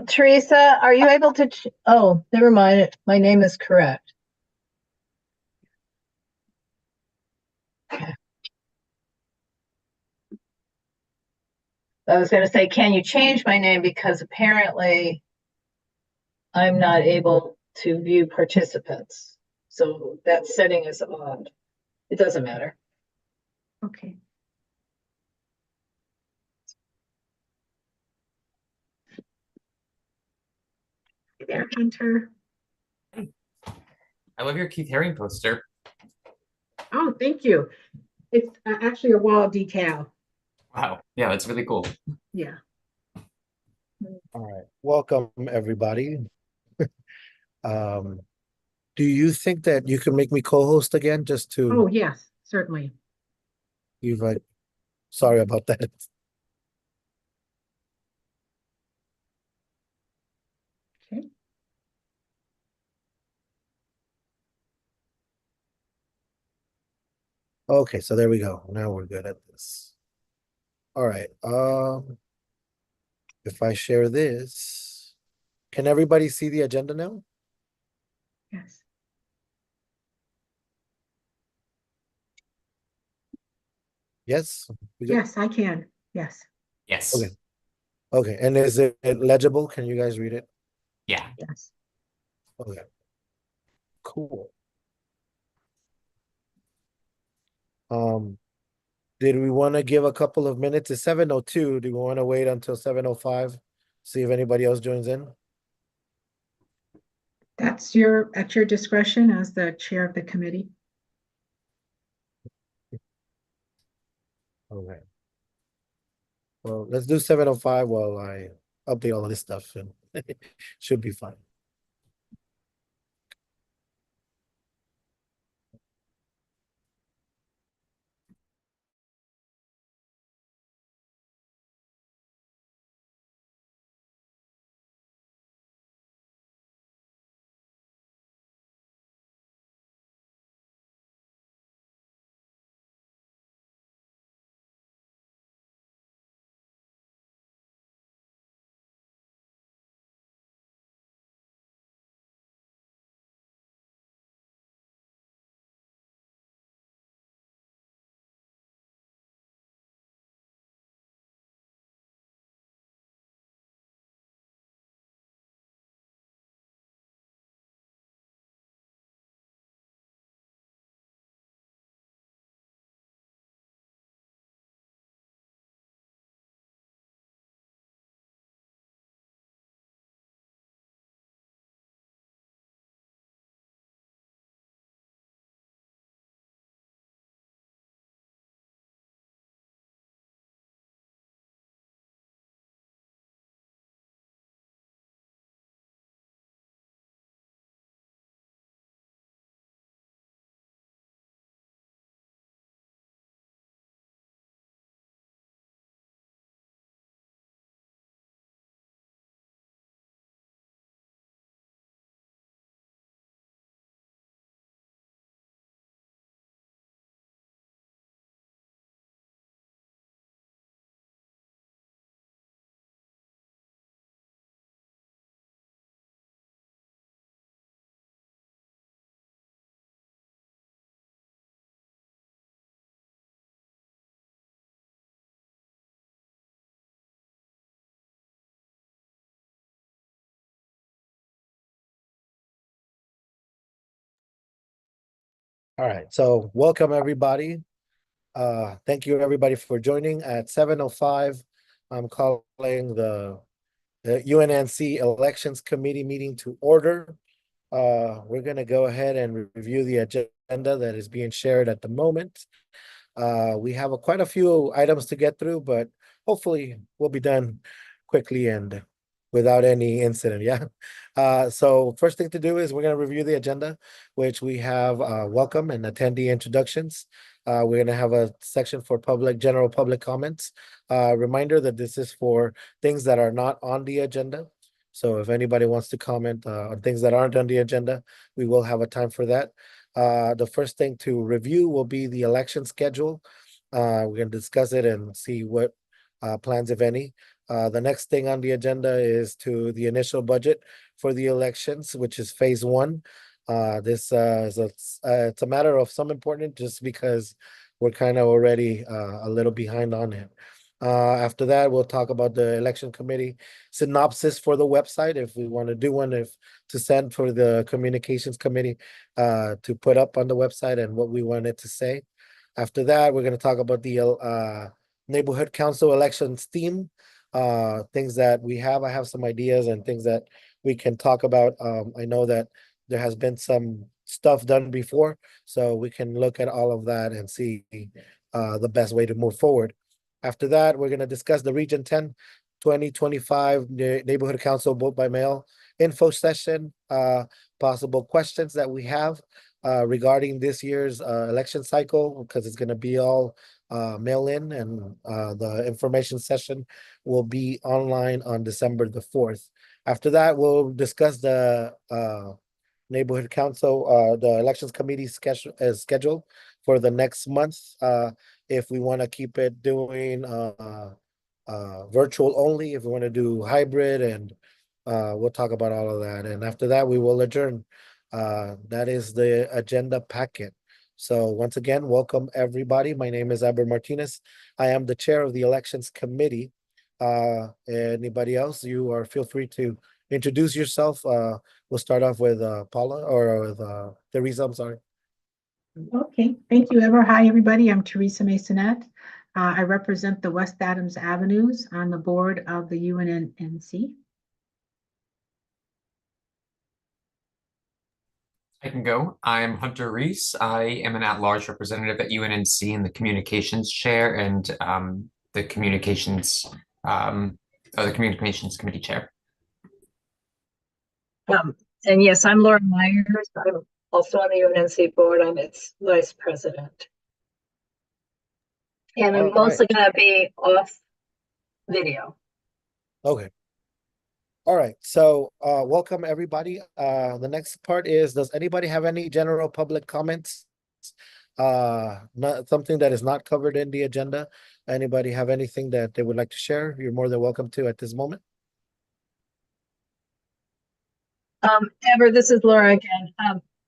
Teresa, are you able to, oh, never mind. My name is correct. Okay. I was going to say, can you change my name? Because apparently I'm not able to view participants. So that setting is odd. It doesn't matter. Okay. Hey there, Hunter. I love your Keith Haring poster. Oh, thank you. It's actually a wall decal. Wow. Yeah, that's really cool. Yeah. All right, welcome everybody. Do you think that you can make me co-host again just to, Oh, yes, certainly. you've like, sorry about that. Okay. Okay, so there we go. Now we're good at this. All right, if I share this, can everybody see the agenda now? Yes. Yes? We good? Yes, I can. Yes. Yes. Okay. Okay, and is it legible? Can you guys read it? Yeah. Yes. Okay. Cool. Did we want to give a couple of minutes? It's 7:02. Do we want to wait until 7:05? See if anybody else joins in? That's at your discretion as the chair of the committee. Okay. Well, let's do 7:05 while I update all of this stuff and should be fine. All right, so welcome everybody. Thank you everybody for joining at 7:05. I'm calling the UNNC Elections Committee meeting to order. We're gonna go ahead and review the agenda that is being shared at the moment. We have quite a few items to get through, but hopefully we'll be done quickly and without any incident, yeah. So first thing to do is we're gonna review the agenda, which we have welcome and attendee introductions. We're gonna have a section for general public comments. Reminder that this is for things that are not on the agenda. So if anybody wants to comment on things that aren't on the agenda, we will have a time for that. The first thing to review will be the election schedule. We're gonna discuss it and see what plans, if any. The next thing on the agenda is to the initial budget for the elections, which is phase one. This it's a matter of some importance just because we're kind of already a little behind on it. After that, we'll talk about the election committee synopsis for the website if we want to do one, if to send for the communications committee to put up on the website and what we wanted to say. After that, we're going to talk about the neighborhood council elections theme, things that we have. I have some ideas and things that we can talk about. I know that there has been some stuff done before, so we can look at all of that and see the best way to move forward. After that, we're going to discuss the Region 10 2025 Neighborhood Council vote by mail info session, possible questions that we have regarding this year's election cycle, because it's going to be all mail in, and the information session will be online on December the 4th. After that, we'll discuss the neighborhood council, the elections committee schedule for the next month. If we want to keep it doing virtual only, if we want to do hybrid, and we'll talk about all of that. And after that, we will adjourn. That is the agenda packet. So once again, welcome everybody. My name is Aber Martinez. I am the chair of the elections committee. Anybody else, you are feel free to introduce yourself. We'll start off with Paula or with Teresa, I'm sorry. Okay, thank you, Ever. Hi, everybody. I'm Teresa Masonette. I represent the West Adams Avenues on the board of the UNNC. I can go. I'm Hunter Reese. I am an at-large representative at UNNC in the communications chair and the communications committee chair. And yes, I'm Laura Myers. I'm also on the UNNC board. I'm its vice president. And I'm All right. mostly going to be off video. Okay. All right. So welcome everybody. The next part is, does anybody have any general public comments? Not something that is not covered in the agenda. Anybody have anything that they would like to share? You're more than welcome to at this moment. Ever, this is Laura again.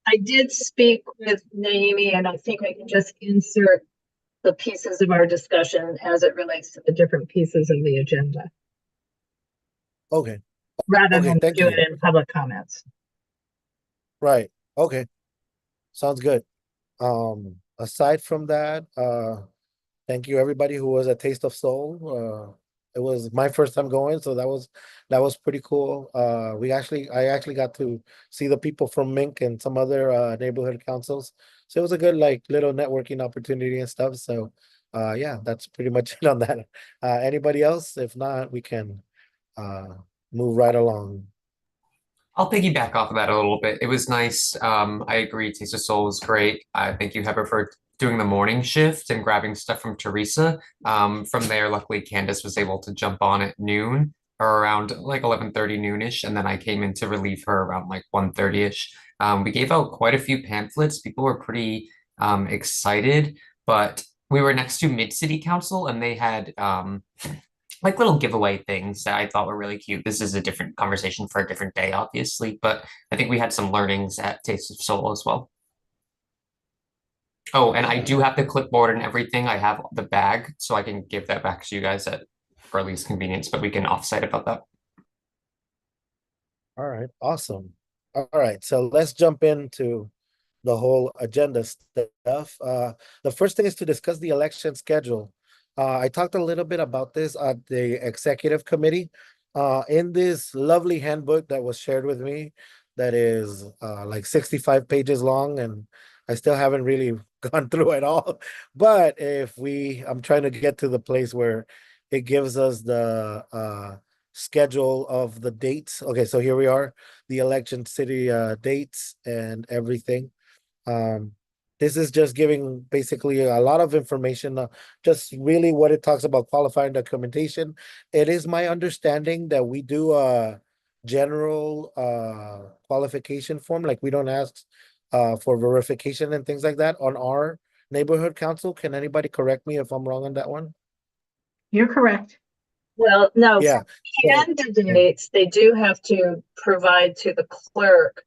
I did speak with Naomi, and I think I can just insert the pieces of our discussion as it relates to the different pieces of the agenda, Okay. rather Okay, than thank do you. it in public comments. Right. Okay. Sounds good. Aside from that, thank you everybody who was at Taste of Soul. It was my first time going, so that was pretty cool. I actually got to see the people from Mink and some other neighborhood councils. So it was a good like little networking opportunity and stuff. So yeah, that's pretty much it on that. Anybody else? If not, we can move right along. I'll piggyback off of that a little bit. It was nice. I agree. Taste of Soul was great. I thank you, Heather, for doing the morning shift and grabbing stuff from Teresa. From there, luckily, Candace was able to jump on at noon or around like 11:30 noonish, and then I came in to relieve her around like 1:30ish. We gave out quite a few pamphlets. People were pretty excited, but we were next to Mid City Council, and they had like little giveaway things that I thought were really cute. This is a different conversation for a different day, obviously, but I think we had some learnings at Taste of Soul as well. Oh, and I do have the clipboard and everything. I have the bag, so I can give that back to you guys at earliest convenience, but we can offsite about that. All right, awesome. All right, so let's jump into the whole agenda stuff. The first thing is to discuss the election schedule. I talked a little bit about this at the executive committee. In this lovely handbook that was shared with me, that is like 65 pages long, and I still haven't really gone through it all. But I'm trying to get to the place where it gives us the schedule of the dates. Okay, so here we are, the election city dates and everything. This is just giving basically a lot of information, just really what it talks about qualifying documentation. It is my understanding that we do a general qualification form, like we don't ask for verification and things like that on our neighborhood council. Can anybody correct me if I'm wrong on that one? You're correct. Well, no, Yeah. for So, candidates, they do have to provide to the clerk.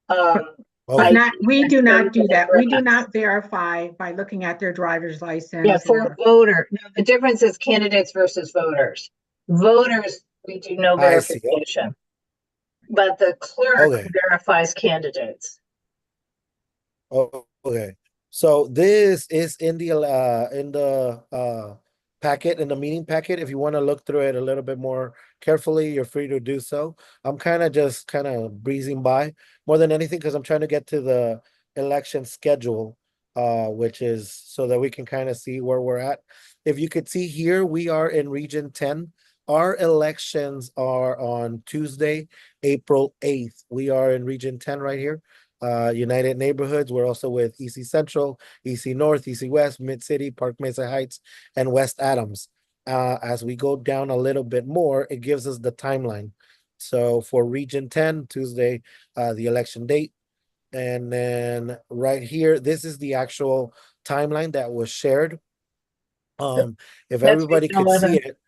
But okay. not, we do not do that. We do address. not verify by looking at their driver's Yeah, license for a or, voter. No, the difference is candidates versus voters. Voters, we do no I see. verification, but the clerk Okay. verifies candidates. Okay. So this is in the packet, in the meeting packet. If you want to look through it a little bit more carefully, you're free to do so. I'm kind of breezing by more than anything because I'm trying to get to the election schedule, which is so that we can kind of see where we're at. If you could see here, we are in Region 10. Our elections are on Tuesday, April 8th. We are in Region 10 right here. United Neighborhoods. We're also with EC Central, EC North, EC West, Mid City, Park Mesa Heights, and West Adams. As we go down a little bit more, it gives us the timeline. So for Region 10, Tuesday, the election date. And then right here, this is the actual timeline that was shared. If That's everybody Region could see 11. it,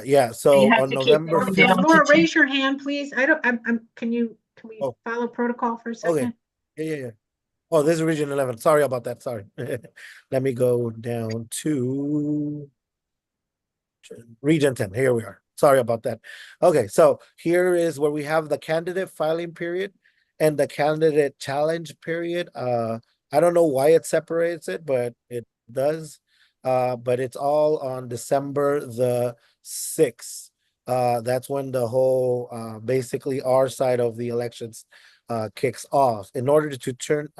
yeah. And So you have on to keep November going down 5th. to Laura, 10. raise your hand, please. I don't, can we Oh, follow protocol for a okay. second? Yeah. Oh, this is Region 11. Sorry about that. Sorry. Let me go down to Region 10. Here we are. Sorry about that. Okay, so here is where we have the candidate filing period and the candidate challenge period. I don't know why it separates it, but it does. But it's all on December the 6th. That's when the whole basically our side of the elections kicks off. In order to turn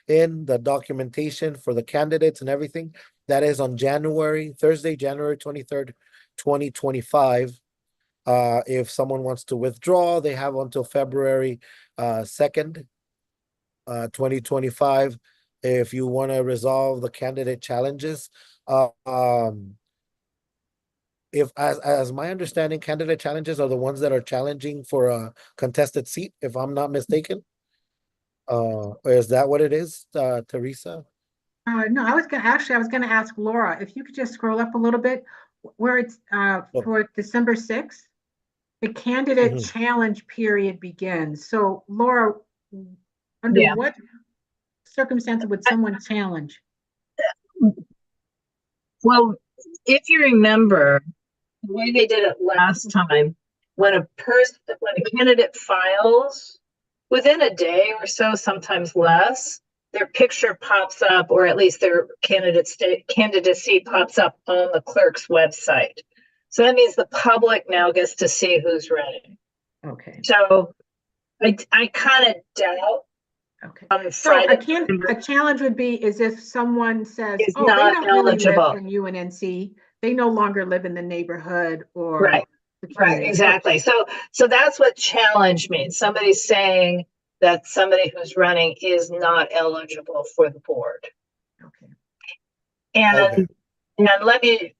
in the documentation for the candidates and everything, that is on Thursday, January 23rd, 2025. If someone wants to withdraw, they have until February 2nd, 2025. If you want to resolve the candidate challenges, if as my understanding, candidate challenges are the ones that are challenging for a contested seat, if I'm not mistaken. Is that what it is, Teresa? No, I was gonna ask Laura, if you could just scroll up a little bit where it's, Oh, for December 6th, the candidate mhm. challenge period begins. So Laura, under Yeah. what circumstances would someone challenge? Well, if you remember, the way they did it last time, when a candidate files, within a day or so, sometimes less, their picture pops up, or at least their candidacy pops up on the clerk's website. So that means the public now gets to see who's running. Okay, So I kind of doubt okay. on So Friday a challenge would be is if someone says, is oh, they not don't really live eligible. in UNNC, they no longer live in the neighborhood or Right. the Right, community. exactly. So that's what challenge means. Somebody's saying that somebody who's running is not eligible for the board. Okay. Okay. And let me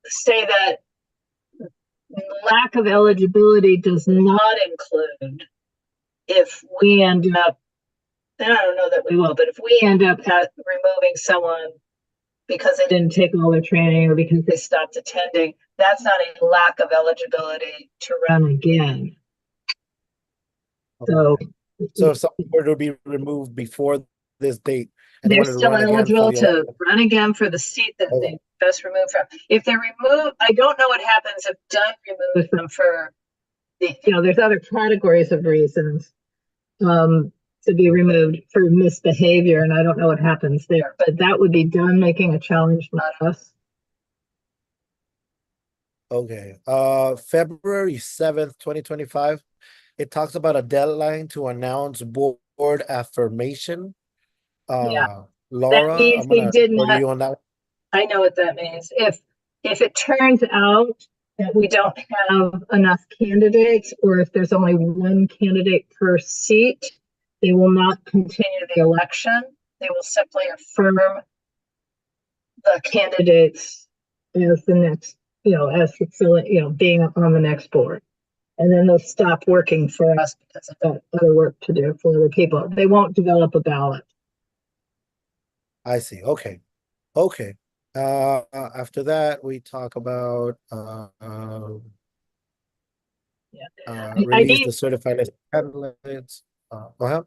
say that lack of eligibility does not include if we end up, and I don't know that we will, but if we end up removing someone because they didn't take all their training or because they stopped attending, that's not a lack of eligibility to run again. So So if someone were to be removed before this date and they they're wanted to still run again for eligible the to election. run again for the seat that they just removed from. If they're removed, I don't know what happens if Dunn removes them for there's other categories of reasons to be removed for misbehavior, and I don't know what happens there. But that would be Dunn making a challenge, not us. Okay. February 7th, 2025. It talks about a deadline to announce board affirmation. Yeah, that Laura, means I'm they gonna did order not. you on that one. I know what that means. If it turns out that we don't have enough candidates, or if there's only one candidate per seat, they will not continue the election. They will simply affirm the candidates as the next, as being on the next board. And then they'll stop working for us because they've got other work to do for other people. They won't develop a ballot. I see. Okay. Okay. After that, we talk about Yeah. I release need, the certified list of candidates. Go ahead.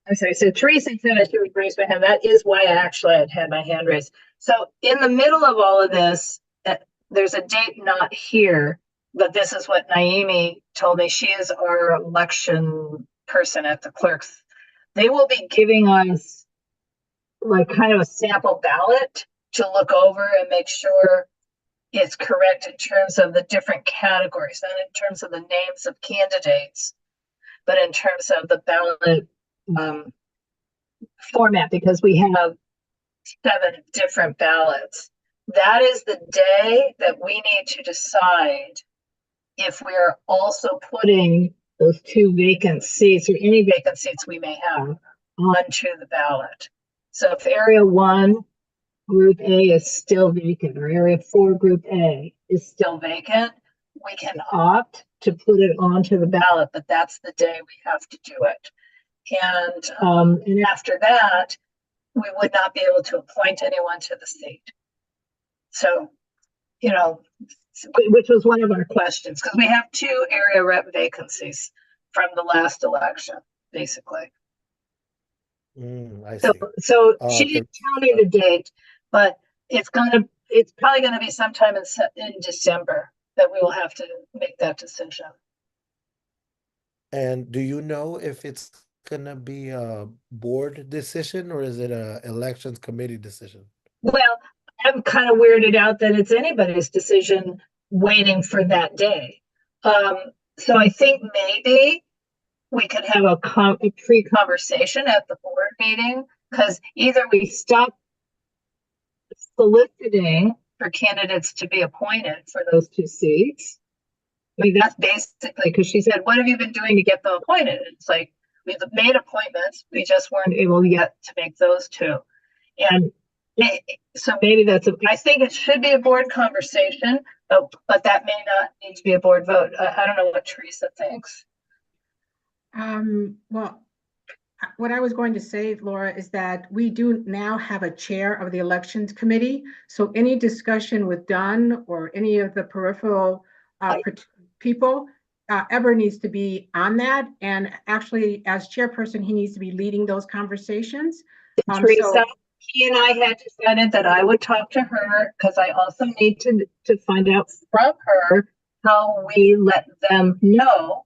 I'm sorry, so Teresa said she would raise my hand. That is why I actually had my hand raised. So in the middle of all of this, there's a date not here, but this is what Naomi told me. She is our election person at the clerks. They will be giving us like kind of a sample ballot to look over and make sure it's correct in terms of the different categories, not in terms of the names of candidates, but in terms of the ballot um, format, because we have 7 different ballots. That is the day that we need to decide if we're also putting those 2 vacant seats or any vacant seats we may have onto the ballot. So if area 1, group A is still vacant, or area 4, group A is still vacant, we can opt to put it onto the ballot, but that's the day we have to do it. And after that, we would not be able to appoint anyone to the seat. So, you know, which was one of our questions, because we have 2 area rep vacancies from the last election, basically. I So, see. so she didn't tell me the date, but it's probably gonna be sometime in December that we will have to make that decision. And do you know if it's gonna be a board decision or is it a elections committee decision? Well, I'm kind of weirded out that it's anybody's decision waiting for that day. Um, so I think maybe we could have a pre-conversation at the board meeting, because either we stop soliciting for candidates to be appointed for those 2 seats. I mean, that's basically, because she said, what have you been doing to get them appointed? It's like, we've made appointments, we just weren't able yet to make those 2. And so maybe I think it should be a board conversation, but that may not need to be a board vote. I don't know what Teresa thinks. Well, what I was going to say, Laura, is that we do now have a chair of the elections committee. So any discussion with Dunn or any of the peripheral people ever needs to be on that. And actually, as chairperson, he needs to be leading those conversations. Teresa, he and I had decided that I would talk to her, because I also need to find out from her how we let them know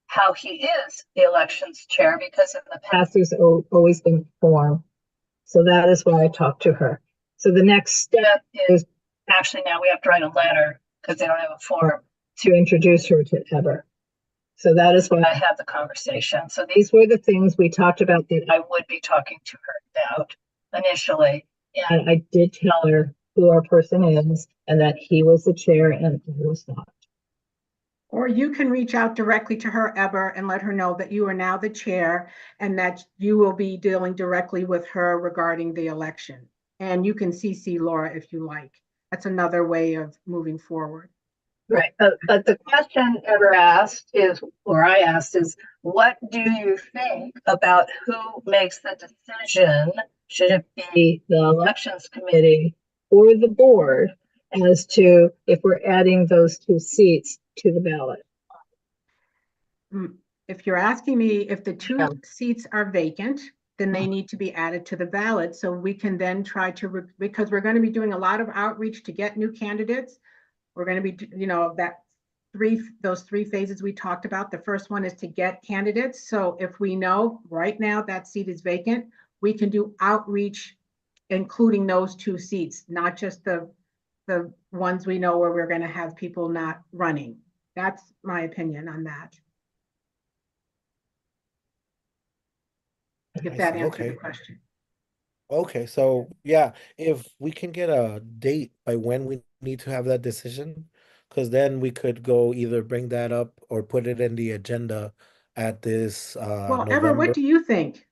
how he is the elections chair, because in the past there's always been form. So that is why I talked to her. So the next step is actually now we have to write a letter, because they don't have a form, to introduce her to Ever. So that is why I had the conversation. So these were the things we talked about that I would be talking to her about initially. And I did tell her who our person is and that he was the chair and I was not. Or you can reach out directly to her, Eber, and let her know that you are now the chair and that you will be dealing directly with her regarding the election. And you can CC Laura if you like. That's another way of moving forward. Right. But the question Ever asked is, or I asked is, what do you think about who makes the decision? Should it be the elections committee or the board as to if we're adding those 2 seats to the ballot? If you're asking me if the 2 Yeah. seats are vacant, then they need to be added to the ballot. So we can then try to, because we're going to be doing a lot of outreach to get new candidates. We're going to be, those 3 phases we talked about. The first one is to get candidates. So if we know right now that seat is vacant, we can do outreach, including those 2 seats, not just the ones we know where we're going to have people not running. That's my opinion on that. If that answers the question. Okay, so yeah, if we can get a date by when we need to have that decision, because then we could go either bring that up or put it in the agenda at this Well, Ever, November. what do you think?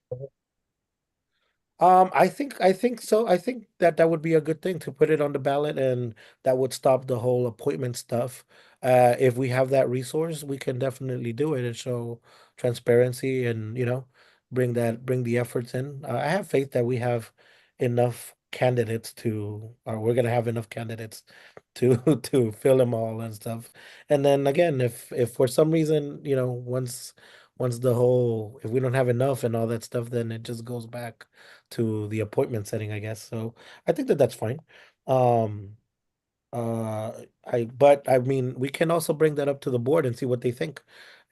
I think so. I think that would be a good thing to put it on the ballot, and that would stop the whole appointment stuff. If we have that resource, we can definitely do it and show transparency and, bring the efforts in. I have faith that we have enough candidates to, or we're gonna have enough candidates to to fill them all and stuff. And then again, if for some reason, once the whole, if we don't have enough and all that stuff, then it just goes back to the appointment setting, I guess. So I think that that's fine. Um, uh, but I mean, we can also bring that up to the board and see what they think,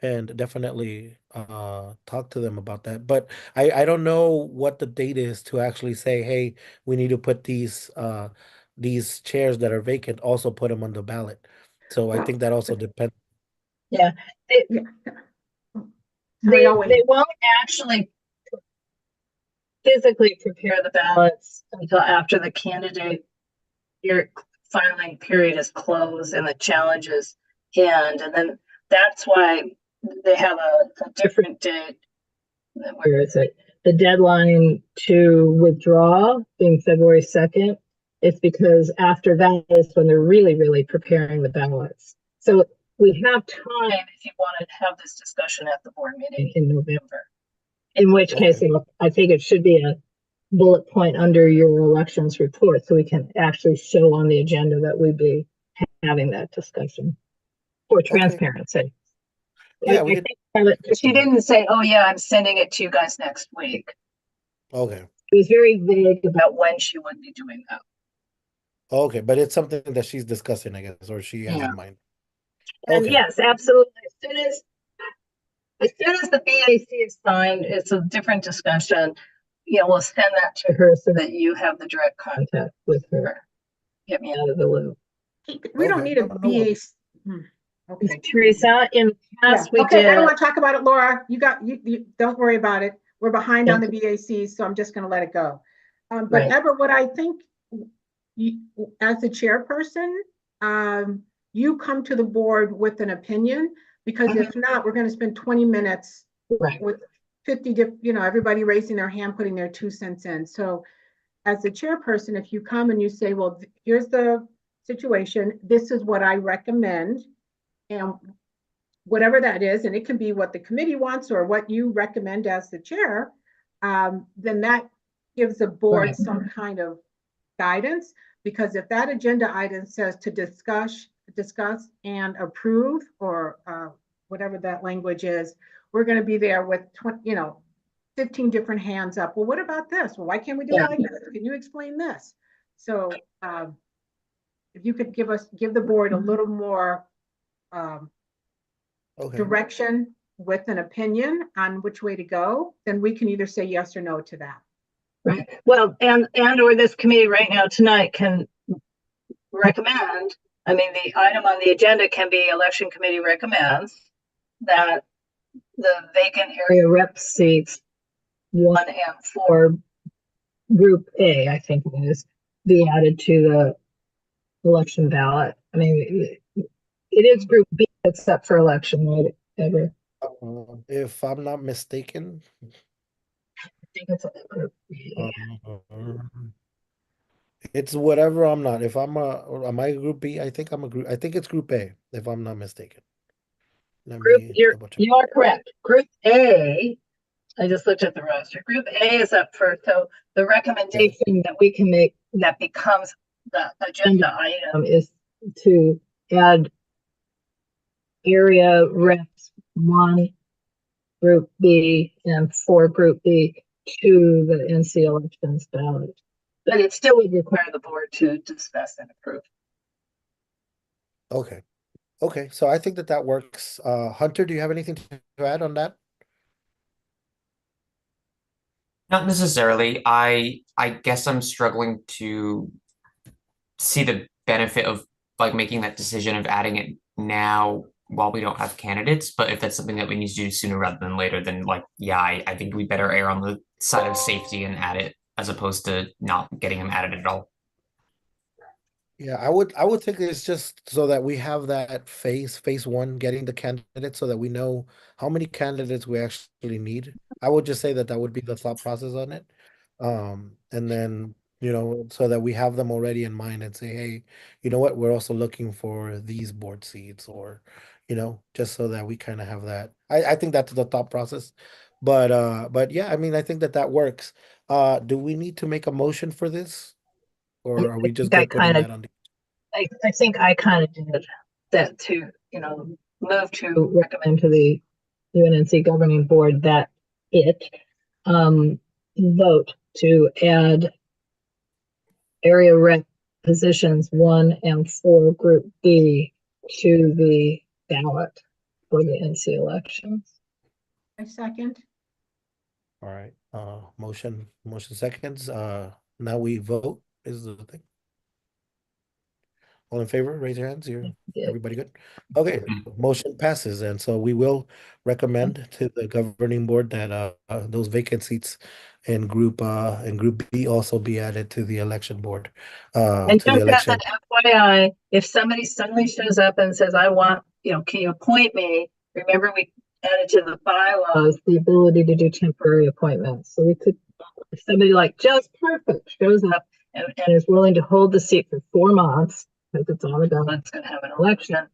and definitely talk to them about that. But I don't know what the date is to actually say, hey, we need to put these chairs that are vacant, also put them on the ballot. So I think that also depends. Yeah. They, Yeah. they, Sorry, I'll wait. they won't actually physically prepare the ballots until after the candidate your filing period is closed and the challenges end. And then that's why they have a different date. Where is it? The deadline to withdraw being February 2nd. It's because after that is when they're really, really preparing the ballots. So we have time if you want to have this discussion at the board meeting in November. In which case, Okay. I think it should be a bullet point under your elections report, so we can actually show on the agenda that we'd be having that discussion for Okay. transparency. Yeah, I we could. think she didn't say, oh yeah, I'm sending it to you guys next week. Okay. She was very vague about when she would be doing that. Okay, but it's something that she's discussing, I guess, or she has Yeah. in mind. And Okay. yes, absolutely. As soon as the BAC is signed, it's a different discussion. We'll send that to her so that you have the direct contact with her. Get me out of the loop. We don't Okay. need a No worries. BA. Okay. Teresa, in the Yeah, past, we okay, I did. don't want to talk about it, Laura. You don't worry about it. We're behind on the BACs, so I'm just gonna let it go. But Right. Ever, what I think, you, as the chairperson, you come to the board with an opinion, because if not, we're gonna spend 20 minutes Right. with 50 everybody raising their hand, putting their 2 cents in. So as the chairperson, if you come and you say, well, here's the situation, this is what I recommend, and whatever that is, and it can be what the committee wants or what you recommend as the chair, then that gives the board Right. some kind of guidance. Because if that agenda item says to discuss and approve, or whatever that language is, we're going to be there with 15 different hands up. Well, what about this? Well, why can't we do it like this? Can you explain this? So if you could give the board a little more Okay. direction with an opinion on which way to go, then we can either say yes or no to that. Right. Well, and or this committee right now tonight can recommend. I mean, the item on the agenda can be election committee recommends that the vacant area rep seats 1 and 4, group A, I think it is, be added to the election ballot. I mean, it is group B except for election, right? Ever. If I'm not mistaken, I think it's a group B. it's whatever I'm not. If am I a group B? I think I think it's group A, if I'm not mistaken. Let me double check. You are correct. Group A, I just looked at the roster. Group A is up first. So the recommendation that we can make that becomes the agenda item is to add area reps 1, group B, and 4, group B to the NC elections ballot. But it still would require the board to discuss and approve. Okay. Okay, so I think that works. Hunter, do you have anything to add on that? Not necessarily. I guess I'm struggling to see the benefit of like making that decision of adding it now while we don't have candidates. But if that's something that we need to do sooner rather than later, then like, yeah, I think we better err on the side of safety and add it as opposed to not getting them added at all. Yeah, I would think it's just so that we have that phase one, getting the candidates so that we know how many candidates we actually need. I would just say that would be the thought process on it. And then, so that we have them already in mind and say, hey, you know what, we're also looking for these board seats, or, just so that we kind of have that. I think that's the thought process. But yeah, I mean, I think that works. Do we need to make a motion for this? or are we just I good putting kind of, that on the? I think I kind of did that to, move to recommend to the UNNC governing board that it vote to add area rep positions 1 and 4, group B, to the ballot for the NC elections. I second. All right, motion seconds, now we vote is the thing. All in favor, raise your hands. Yeah. Everybody good? Okay, motion passes, and so we will recommend to the governing board that those vacant seats in group B also be added to the election board. And To the just as an election. FYI, if somebody suddenly shows up and says, I want, can you appoint me? Remember, we added to the bylaws the ability to do temporary appointments. So we could, if somebody like just perfect shows up and is willing to hold the seat for 4 months, because it's on the ballot, it's going to have an election,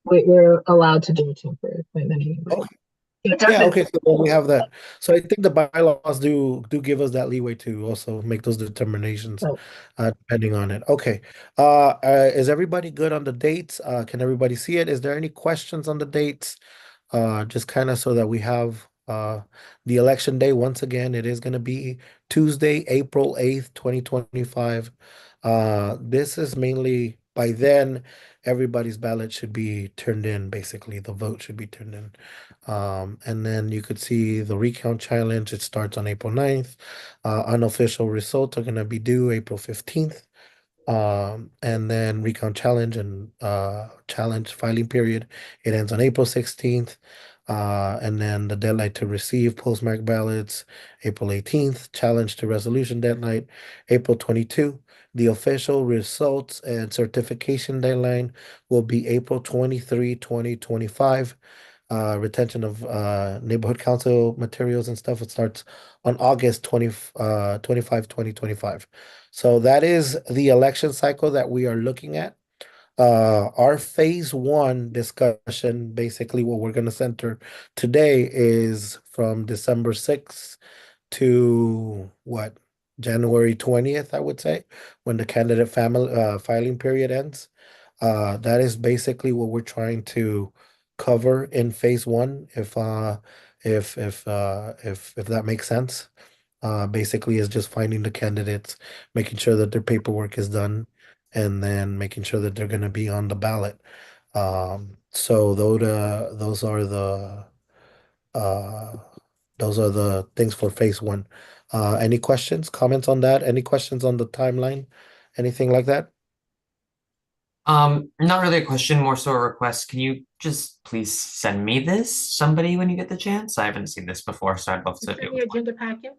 we're allowed to do a temporary appointment anyway. Okay. It Yeah, doesn't, okay, so then we have that. So I think the bylaws do give us that leeway to also make those determinations, Oh. depending on it. Okay. Is everybody good on the dates? Can everybody see it? Is there any questions on the dates? Just kind of so that we have the election day. Once again, it is going to be Tuesday, April 8th, 2025. This is mainly by then, everybody's ballot should be turned in, basically. The vote should be turned in. And then you could see the recount challenge. It starts on April 9th. Unofficial results are going to be due April 15th. And then recount challenge and challenge filing period, it ends on April 16th. And then the deadline to receive postmark ballots, April 18th. Challenge to resolution deadline, April 22. The official results and certification deadline will be April 23, 2025. Retention of neighborhood council materials and stuff, it starts on August 25, 2025. So that is the election cycle that we are looking at. Our phase 1 discussion, basically what we're going to center today, is from December 6th to what? January 20th, I would say, when the candidate filing period ends. That is basically what we're trying to cover in phase 1, if that makes sense. Basically is just finding the candidates, making sure that their paperwork is done, and then making sure that they're going to be on the ballot. So uh, those are the things for phase 1. Any questions, comments on that? Any questions on the timeline? Anything like that? Not really a question, more so a request. Can you just please send me this, somebody, when you get the chance? I haven't seen this before, so I'd love to It's be in able the to. agenda packet.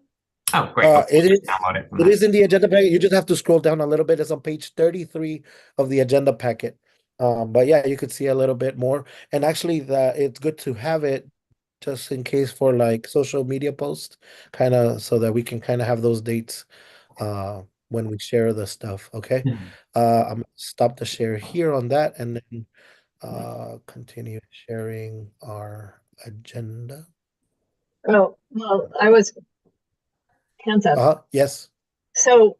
Oh, great. Okay, It is. download it from It that. is in the agenda packet. You just have to scroll down a little bit. It's on page 33 of the agenda packet. But yeah, you could see a little bit more. And actually, it's good to have it just in case for like social media posts, kind of so that we can kind of have those dates when we share the stuff. Okay. Mhm. I'm gonna stop the share here on that, and then continue sharing our agenda. oh, well, I was, hands up. Yes. So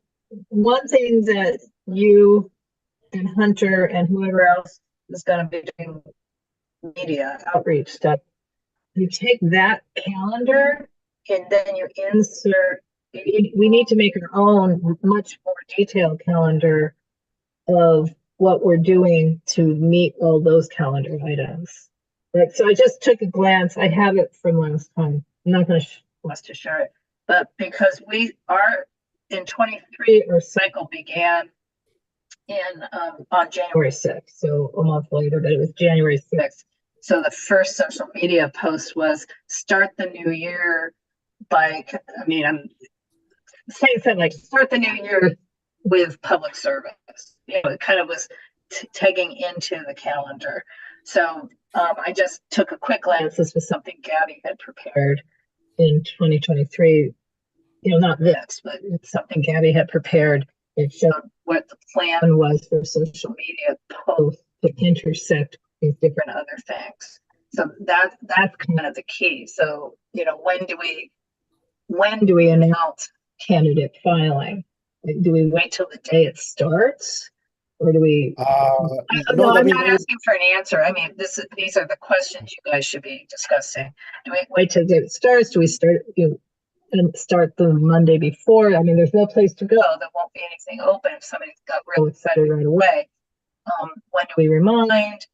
one thing that you and Hunter and whoever else is going to be doing media outreach stuff, you take that calendar and then you insert, we need to make our own much more detailed calendar of what we're doing to meet all those calendar items. Right. So I just took a glance. I have it from last time. I'm not going to want to share it, but because we are in 23, our cycle began in on January 6th, so a month later, but it was January 6th. So the first social media post was start the new year by, I mean, I'm saying something like start the new year with public service. It kind of was tagging into the calendar. So I just took a quick glance. This was something Gabby had prepared in 2023. Not this, but it's something Gabby had prepared. It showed what the plan was for social media posts to intersect these different other things. So that's kind of the key. So, when do we announce candidate filing? Do we wait till the day it starts? Or do we? No, I I'm mean, not asking for an answer. I mean, these are the questions you guys should be discussing. Do we wait till the day it starts? Do we start, and start the Monday before? I mean, there's no place to go. There won't be anything open if somebody got real excited right away. When do we remind?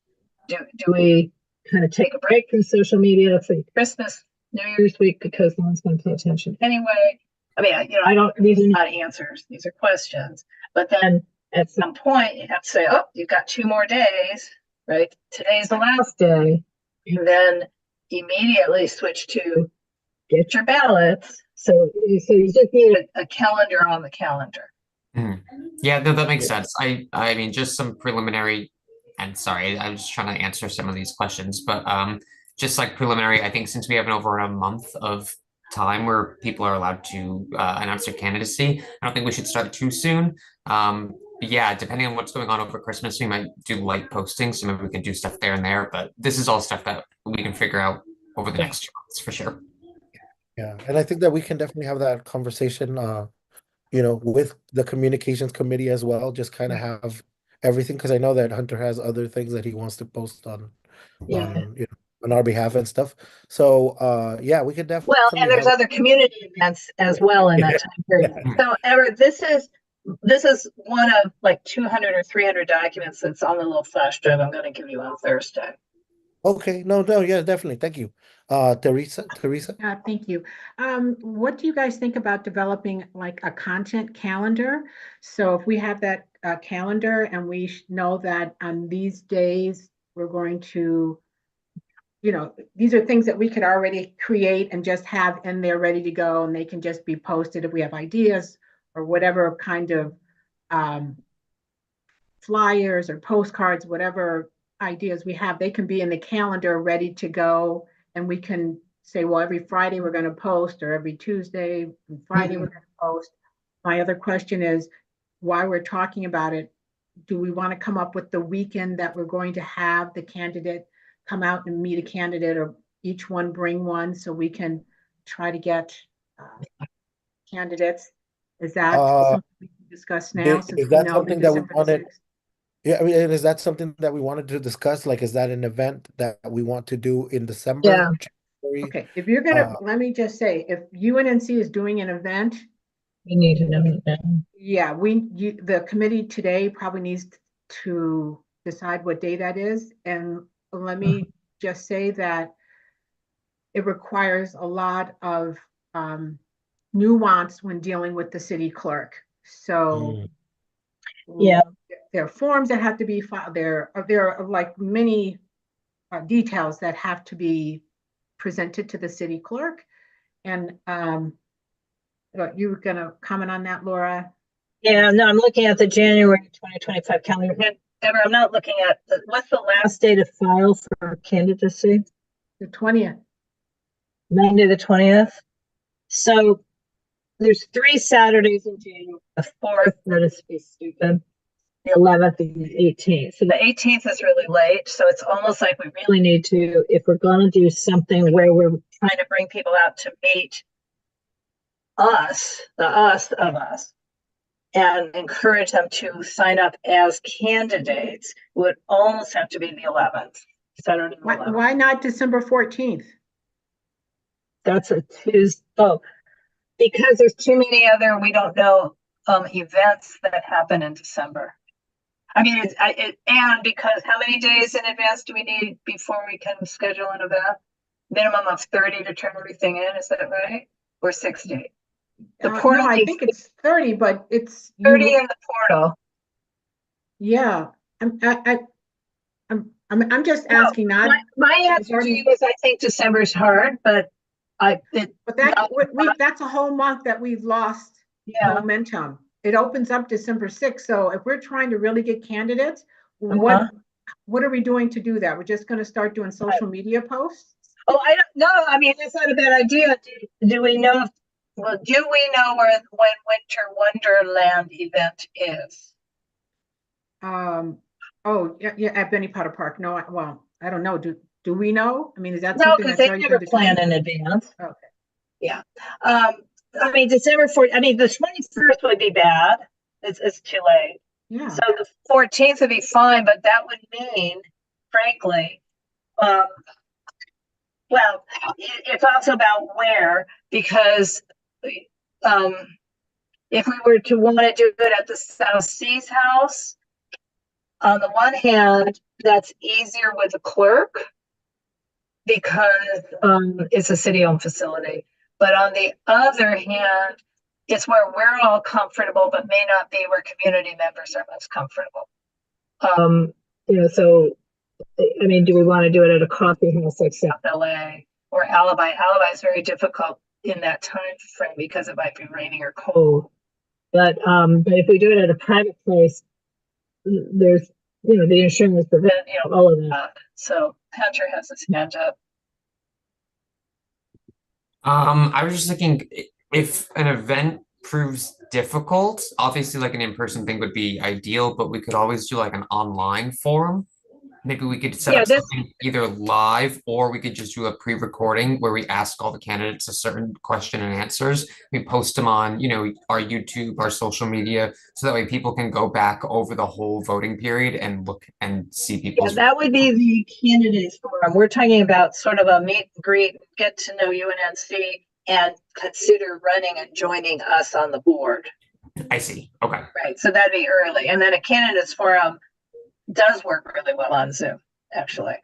Do we kind of take a break from social media for Christmas, New Year's week, because no one's going to pay attention anyway? I mean, I don't, these are not answers, these are questions. But then at some point, you have to say, oh, you've got 2 more days, right? Today's the last day. And then immediately switch to get your ballots. So you just need a calendar on the calendar. Yeah, no, that makes sense. I mean, just some preliminary, and sorry, I'm just trying to answer some of these questions, but just like preliminary, I think since we have over a month of time where people are allowed to announce their candidacy, I don't think we should start too soon. But yeah, depending on what's going on over Christmas, we might do light posting, so maybe we can do stuff there and there, but this is all stuff that we can figure out over the next 2 months for sure. yeah, and I think that we can definitely have that conversation, with the communications committee as well, just kind of have everything, because I know that Hunter has other things that he wants to post on, on our behalf and stuff. So, yeah, we could definitely. Well, and there's other community events as well in that time period. So, Everett, this is one of like 200 or 300 documents that's on the little flash drive I'm going to give you on Thursday. Okay, no, yeah, definitely. Thank you. Teresa? Thank you. What do you guys think about developing like a content calendar? So if we have that calendar and we know that on these days, we're going to, these are things that we could already create and just have in there ready to go, and they can just be posted if we have ideas or whatever kind of flyers or postcards, whatever ideas we have, they can be in the calendar ready to go, and we can say, well, every Friday we're going to post, or every Tuesday and Friday we're going to post. My other question is, while we're talking about it, do we want to come up with the weekend that we're going to have the candidate come out and meet a candidate, or each one bring one, so we can try to get candidates? Is that something we can discuss now? Is that something that we wanted? Yeah, I mean, is that something that we wanted to discuss? Like, is that an event that we want to do in December? Yeah. January? Okay, if you're gonna, let me just say, if UNNC is doing an event, we need to know that. Yeah, the committee today probably needs to decide what day that is. And let me just say that it requires a lot of nuance when dealing with the city clerk. So yeah, there are forms that have to be filed. There are like many details that have to be presented to the city clerk. And you were going to comment on that, Laura? Yeah, no, I'm looking at the January 2025 calendar. And Ever, I'm not looking at what's the last day to file for candidacy? The 20th. Monday the 20th. So there's 3 Saturdays in January. The 4th, that is be stupid. The 11th and the 18th. So the 18th is really late. So it's almost like we really need to, if we're going to do something where we're trying to bring people out to meet us, the us of us, and encourage them to sign up as candidates, would almost have to be the 11th. Saturday. Why not December 14th? That's a Tuesday. Oh, because there's too many other, we don't know, events that happen in December. I mean, and because how many days in advance do we need before we can schedule an event? Minimum of 30 to turn everything in, is that right? Or 60? The portal, no, I think it's 30, but it's 30 in the portal. Yeah, I'm just asking. Not my answer to you is I think December is hard, but that's a whole month that we've lost momentum. It opens up December 6th. So if we're trying to really get candidates, what are we doing to do that? We're just going to start doing social media posts? Oh, I don't know. I mean, that's not a bad idea. Do we know? Well, do we know when Winter Wonderland event is? Oh, yeah, at Benny Potter Park. No, well, I don't know. Do we know? I mean, is that no? Something because they never plan in advance. Okay. Yeah. I mean, December 4th, I mean, the 21st would be bad. It's too late. Yeah, So the 14th would be fine, but that would mean, frankly, um, well, it's also about where, because um, if we were to want to do it at the South Seas House, on the one hand, that's easier with the clerk because it's a city-owned facility. But on the other hand, it's where we're all comfortable, but may not be where community members are most comfortable. So I mean, do we want to do it at a coffee house like South LA or Alibi? Alibi is very difficult in that time frame because it might be raining or cold. But if we do it at a private place, there's the insurance, the rent, all of that. So Hunter has his hand up. I was just thinking if an event proves difficult, obviously like an in-person thing would be ideal, but we could always do like an online forum. Maybe we could set up something either live or we could just do a pre-recording where we ask all the candidates a certain question and answers. We post them on, our YouTube, our social media, so that way people can go back over the whole voting period and look and see people's. Yeah, that would be the candidates forum. We're talking about sort of a meet and greet, get to know UNNC and consider running and joining us on the board. I see. Okay. Right. So that'd be early. And then a candidates forum does work really well on Zoom, actually.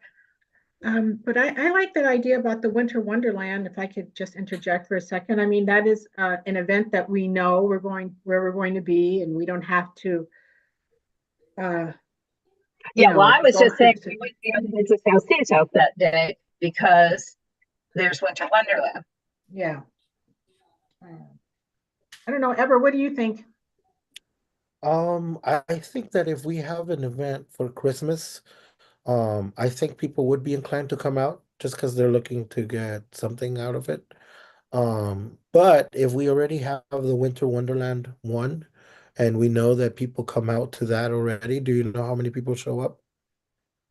but I like that idea about the Winter Wonderland, if I could just interject for a second. I mean, that is an event that we know where we're going to be, and we don't have to well, I was just saying we would be on the South Seas House that day because there's Winter Wonderland. Yeah. I don't know, Ever, what do you think? I think that if we have an event for Christmas, I think people would be inclined to come out just because they're looking to get something out of it. But if we already have the Winter Wonderland one, and we know that people come out to that already, do you know how many people show up?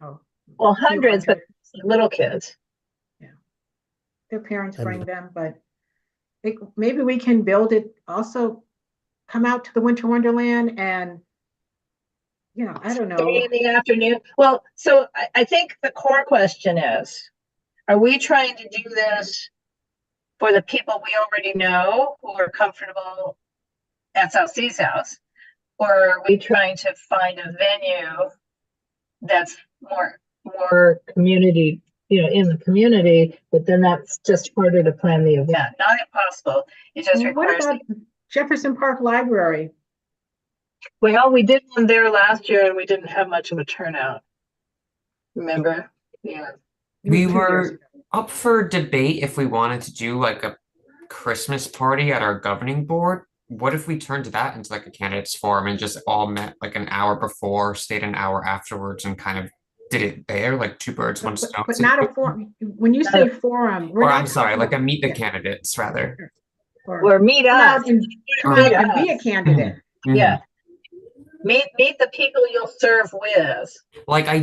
Oh, well, hundreds, but little kids. Yeah, their parents bring them, but maybe we can build it also. Come out to the Winter Wonderland and, I don't know. In the afternoon. Well, so I think the core question is, are we trying to do this for the people we already know who are comfortable at South Seas House? Or are we trying to find a venue that's more community, in the community, but then that's just harder to plan the event. Not impossible. It just requires. What about Jefferson Park Library? Well, we did one there last year and we didn't have much of a turnout. Remember? Yeah. We were up for debate if we wanted to do like a Christmas party at our governing board. What if we turned that into like a candidates forum and just all met like an hour before, stayed an hour afterwards, and kind of did it there, like two birds, one stone? But not a forum. When you say forum, or I'm sorry, like a meet the candidates rather. Or meet us. Come out and be a candidate. Mm-hmm. Yeah. Meet the people you'll serve with. Like I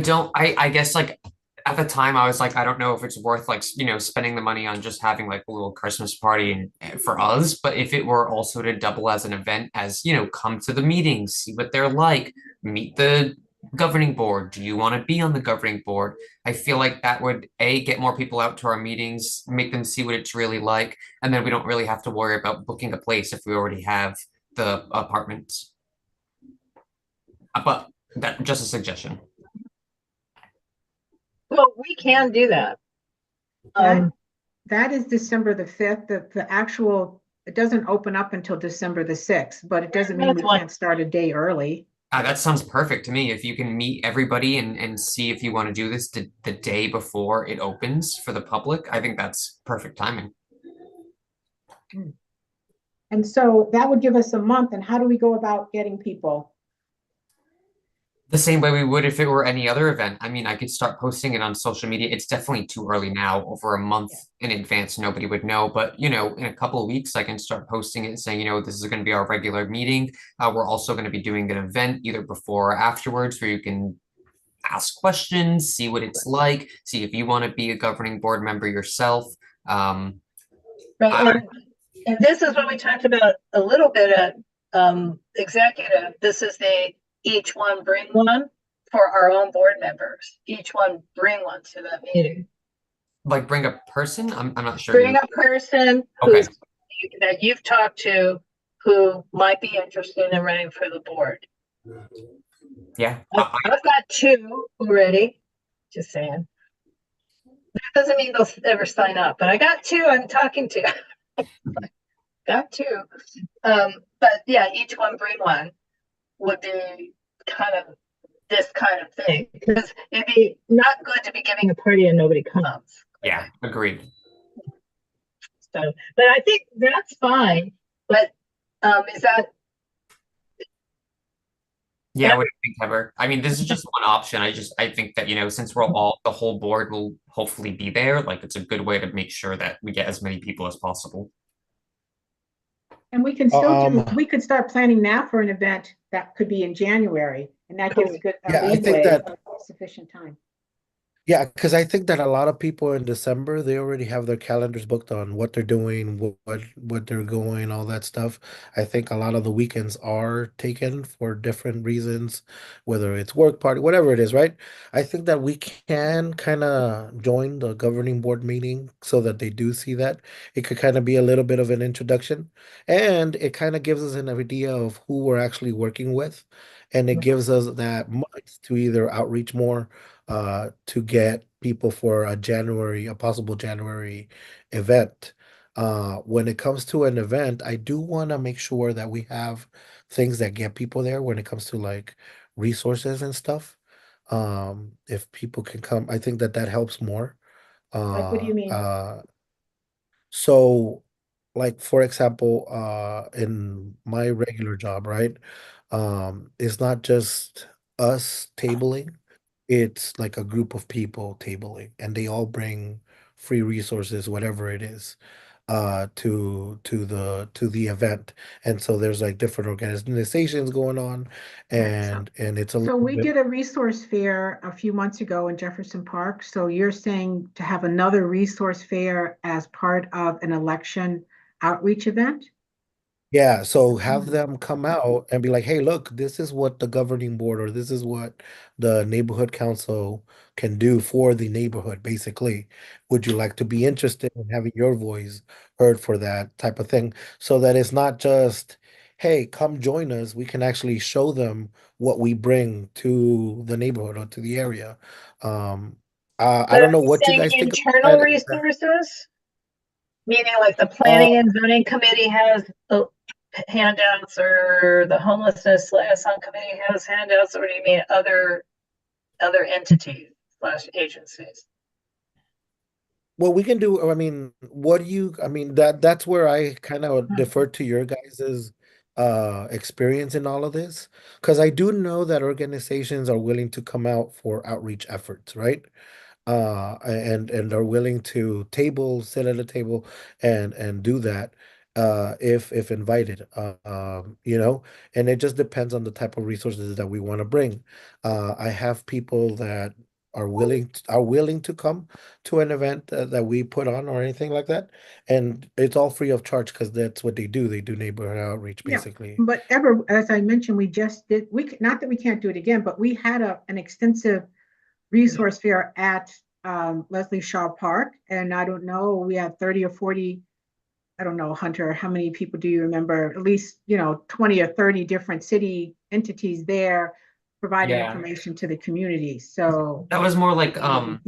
guess like at the time I was like, I don't know if it's worth like, spending the money on just having like a little Christmas party and for us, but if it were also to double as an event, as come to the meetings, see what they're like, meet the governing board. Do you want to be on the governing board? I feel like that would get more people out to our meetings, make them see what it's really like, and then we don't really have to worry about booking a place if we already have the apartments. But that just a suggestion. Well, we can do that. That is December the 5th. The actual, it doesn't open up until December the 6th, but it doesn't mean we can't start a day early. That sounds perfect to me. If you can meet everybody and see if you want to do this the day before it opens for the public, I think that's perfect timing. And so that would give us a month. And how do we go about getting people? The same way we would if it were any other event. I mean, I could start posting it on social media. It's definitely too early now. Over a month in advance, nobody would know. But, in a couple of weeks, I can start posting it and saying, this is going to be our regular meeting. We're also going to be doing an event either before or afterwards where you can ask questions, see what it's like, see if you want to be a governing board member yourself. Right. And this is what we talked about a little bit at executive. This is the each one bring one for our own board members. Each one bring one to that meeting. Like bring a person? I'm not sure Bring you. a person Okay. that you've talked to who might be interested in running for the board. Yeah. I've got two already, just saying. That doesn't mean they'll ever sign up, but I got two I'm talking to. Got two. But yeah, each one bring one would be kind of this kind of thing. Because it'd be not good to be giving a party and nobody comes. Yeah, agreed. So, but I think that's fine. But is that Yeah, what do you think, Heather? I mean, this is just one option. I think that, since we're all, the whole board will hopefully be there, like it's a good way to make sure that we get as many people as possible. And we can still Um, we could start planning now for an event that could be in January, and that gives good Yeah, I think leeway, that sufficient time. Yeah, because I think that a lot of people in December, they already have their calendars booked on what they're doing, what they're going, all that stuff. I think a lot of the weekends are taken for different reasons, whether it's work party, whatever it is, right? I think that we can kind of join the governing board meeting so that they do see that. It could kind of be a little bit of an introduction, and it kind of gives us an idea of who we're actually working with, and it gives us that month to either outreach more to get people for a possible January event. When it comes to an event, I do want to make sure that we have things that get people there when it comes to like resources and stuff. If people can come, I think that that helps more. Like, what do Uh, you mean? uh, so like for example, in my regular job, right? It's not just us tabling, it's like a group of people tabling, and they all bring free resources, whatever it is, to the event. And so there's like different organizations going on, Right. So, and it's a so little we bit. did a resource fair a few months ago in Jefferson Park. So you're saying to have another resource fair as part of an election outreach event? Yeah, so have Mm. them come out and be like, hey, look, this is what the governing board or this is what the neighborhood council can do for the neighborhood, basically. Would you like to be interested in having your voice heard for that type of thing? So that it's not just, hey, come join us. We can actually show them what we bring to the neighborhood or to the area. Um, I but are don't know you what you saying guys think about internal that. resources? Meaning like the Uh, planning and zoning committee has handouts or the homelessness liaison committee has handouts, or do you mean other entities slash agencies? Well, we can do, I mean, what do you, I mean, that's where I kind of defer to your guys's experience in all of this. Because I do know that organizations are willing to come out for outreach efforts, right? And are willing to sit at a table and do that if invited, and it just depends on the type of resources that we want to bring. I have people that are willing to come to an event that we put on or anything like that, and it's all free of charge because that's what they do neighborhood outreach Yeah, basically. but ever, as I mentioned, we just did, not that we can't do it again, but we had an extensive resource fair at Leslie Shaw Park. And I don't know, we had 30 or 40, I don't know, Hunter, how many people do you remember? At least, 20 or 30 different city entities there providing Yeah. information to the community. So, That was more like, and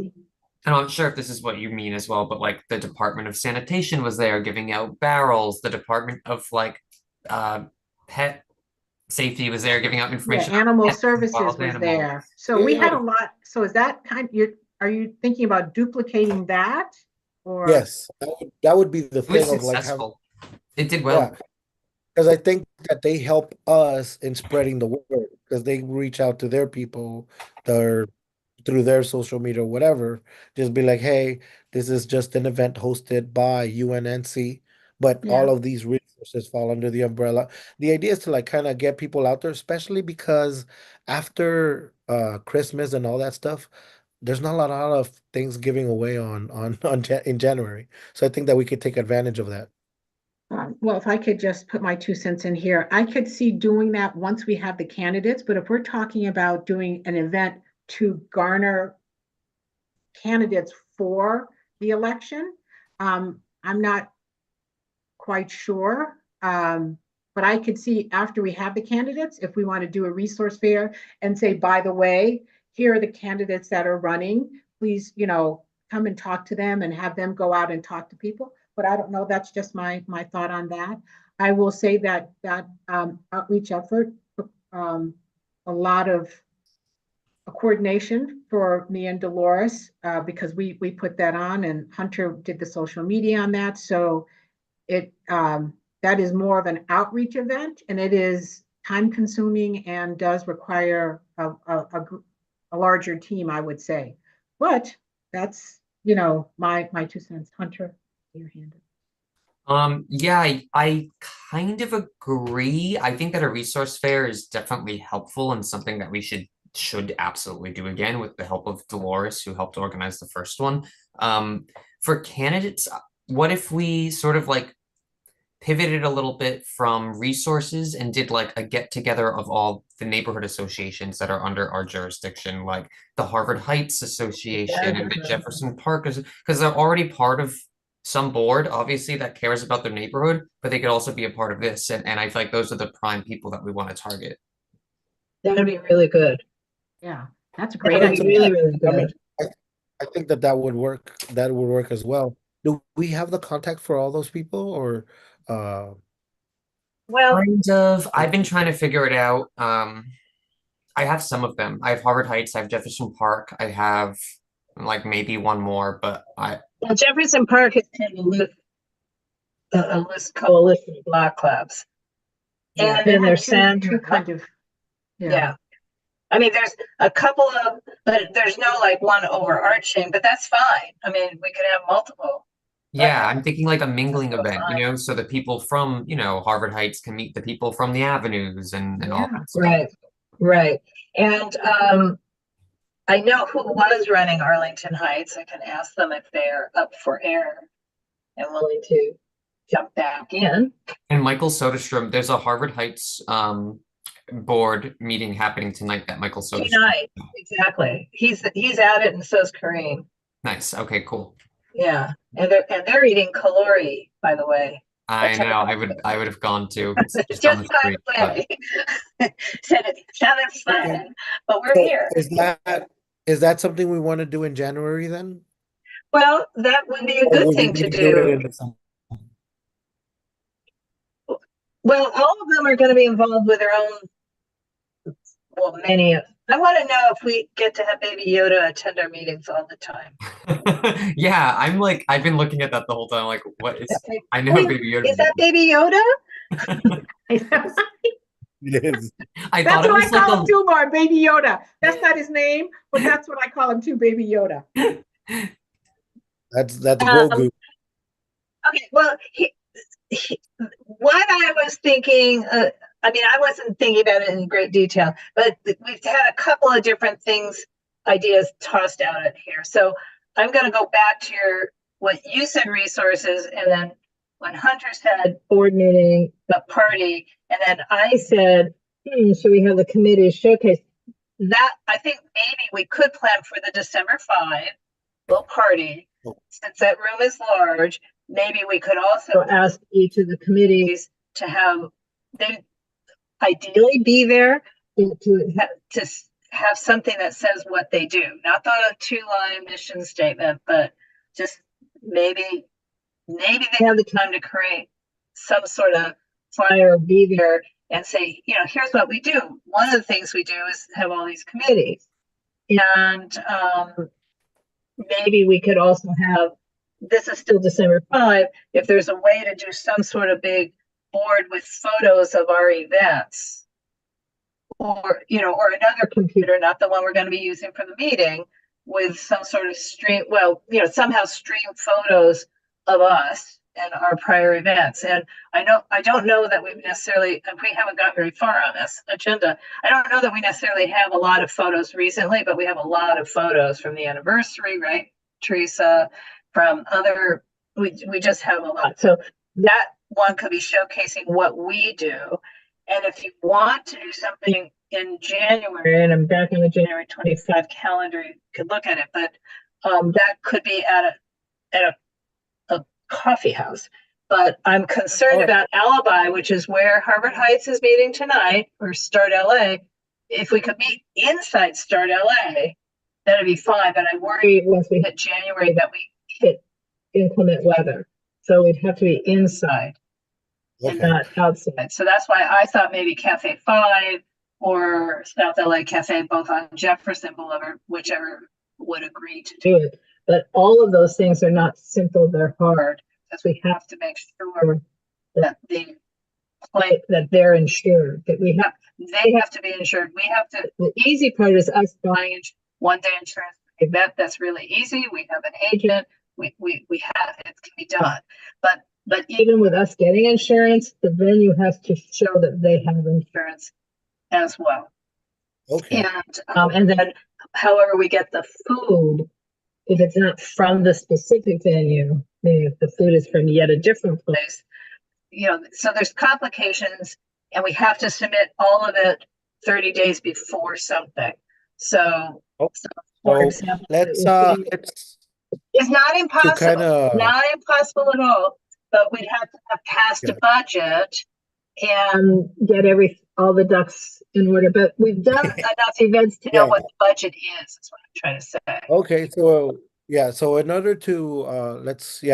I'm sure if this is what you mean as well, but like the Department of Sanitation was there giving out barrels, the Department of like uh pet safety was there giving out yeah, information on animal pets and services wild was animals. there. So we had Yeah. a lot. So is that are you thinking about duplicating that? Or, Yes, that would be the It was thing of like having, successful. It did yeah. well. Because I think that they help us in spreading the word because they reach out to their people that are through their social media or whatever. Just be like, hey, this is just an event hosted by UNNC, but yeah. all of these resources fall under the umbrella. The idea is to like kind of get people out there, especially because after Christmas and all that stuff, there's not a lot of things giving away in January. So I think that we could take advantage of that. Well, if I could just put my 2 cents in here, I could see doing that once we have the candidates, but if we're talking about doing an event to garner candidates for the election, I'm not quite sure. But I could see after we have the candidates, if we want to do a resource fair and say, by the way, here are the candidates that are running. Please, come and talk to them and have them go out and talk to people. But I don't know. That's just my thought on that. I will say that outreach effort took a lot of coordination for me and Dolores because we put that on, and Hunter did the social media on that. So it that is more of an outreach event, and it is time consuming and does require a larger team, I would say. But that's my 2 cents. Hunter, your hand. Yeah, I kind of agree. I think that a resource fair is definitely helpful and something that we should absolutely do again with the help of Dolores, who helped organize the first one. For candidates, what if we sort of like pivoted a little bit from resources and did like a get together of all the neighborhood associations that are under our jurisdiction, like the Harvard Heights Association and the Jefferson Park, because they're already part of some board, obviously, that cares about their neighborhood, but they could also be a part of this. And I feel like those are the prime people that we want to target. That'd be really good. Yeah, that's a That great would be idea. really, really I mean, good. I think that would work. That would work as well. Do we have the contact for all those people, or Well, Kind of. I've been trying to figure it out. I have some of them. I have Harvard Heights, I have Jefferson Park, I have like maybe one more, but well, Jefferson Park has kind of a list coalition of block clubs. Yeah, And they then have there's two Sandra. kind of. Yeah. I mean, there's a couple of, but there's no like one overarching, but that's fine. I mean, we could have multiple. yeah, I'm thinking like a mingling That's event, fine. so the people from, Harvard Heights can meet the people from the avenues and all Yeah. that stuff. Right, right. And I know who was running Arlington Heights. I can ask them if they're up for air and willing to jump back in. And Michael Soderstrom, there's a Harvard Heights board meeting happening tonight that Michael Soderstrom. Tonight, exactly. He's at it, and so's Kareem. Nice. Okay, cool. Yeah, and they're eating calori, by the way. I know. I would have gone too. It's Just down the by street, the but- way, said it sounded fun, but we're so here. is that something we want to do in January then? Well, that would be a Or good would we thing to need do it do. in December? Well, all of them are going to be involved with their own. Well, many. I want to know if we get to have Baby Yoda attend our meetings all the time. Yeah, I've been looking at that the whole time. Like, what is? I know Wait, Baby Yoda. Is that Baby Yoda? It is. I That's thought it what I was like call him a. too, Mark, Baby Yoda. That's not his name, but that's what I call him too, Baby Yoda. That's Um, Grogu. Okay, well, what I was thinking, I mean, I wasn't thinking about it in great detail, but we've had a couple of different things, ideas tossed out at here. So I'm going to go back to what you said, resources, and then when Hunter said board meeting, the party, and then I said, should we have the committee showcase? That I think maybe we could plan for the December 5 little party, since that room is large. Maybe we could also ask each of the committees to have they ideally be there to have something that says what they do, not the 2-line mission statement, but just maybe they have the time to create some sort of flyer, be there and say, here's what we do. One of the things we do is have all these committees, and maybe we could also have, this is still December 5, if there's a way to do some sort of big board with photos of our events, or another computer, not the one we're going to be using for the meeting, with some sort of stream, somehow stream photos of us and our prior events. And I don't know that we haven't got very far on this agenda. I don't know that we necessarily have a lot of photos recently, but we have a lot of photos from the anniversary, right, Teresa? From other, we just have a lot. So one could be showcasing what we do. And if you want to do something in January, and I'm back on the January 25 calendar, you could look at it, but that could be at a coffee house. But I'm concerned Alright. about Alibi, which is where Harvard Heights is meeting tonight, or Start LA. If we could meet inside Start LA, that'd be fine. But I worry once we hit January that we hit inclement weather. So we'd have to be inside and Okay, not outside. So that's why I thought maybe Cafe 5 or South LA Cafe, both on Jefferson Boulevard, whichever would agree to do it. But all of those things are not simple, they're hard, because we have to make sure that that they're insured, that they have to be insured. We have to, the easy part is us buying one day insurance. That's really easy. We have an agent. We have it, can be done. But even with us getting insurance, the venue has to show that they have insurance as well. okay, And then however we get the food, if it's not from the specific venue, maybe if the food is from yet a different place, so there's complications, and we have to submit all of it 30 days before something. So, Oh, for so example, let's it's not to impossible, kind of, not impossible at all, but we'd have to have passed a Yeah. budget and get all the ducks in order. But we've done enough events to know Yeah. what the budget is what I'm trying to say. Okay, so yeah, so in order to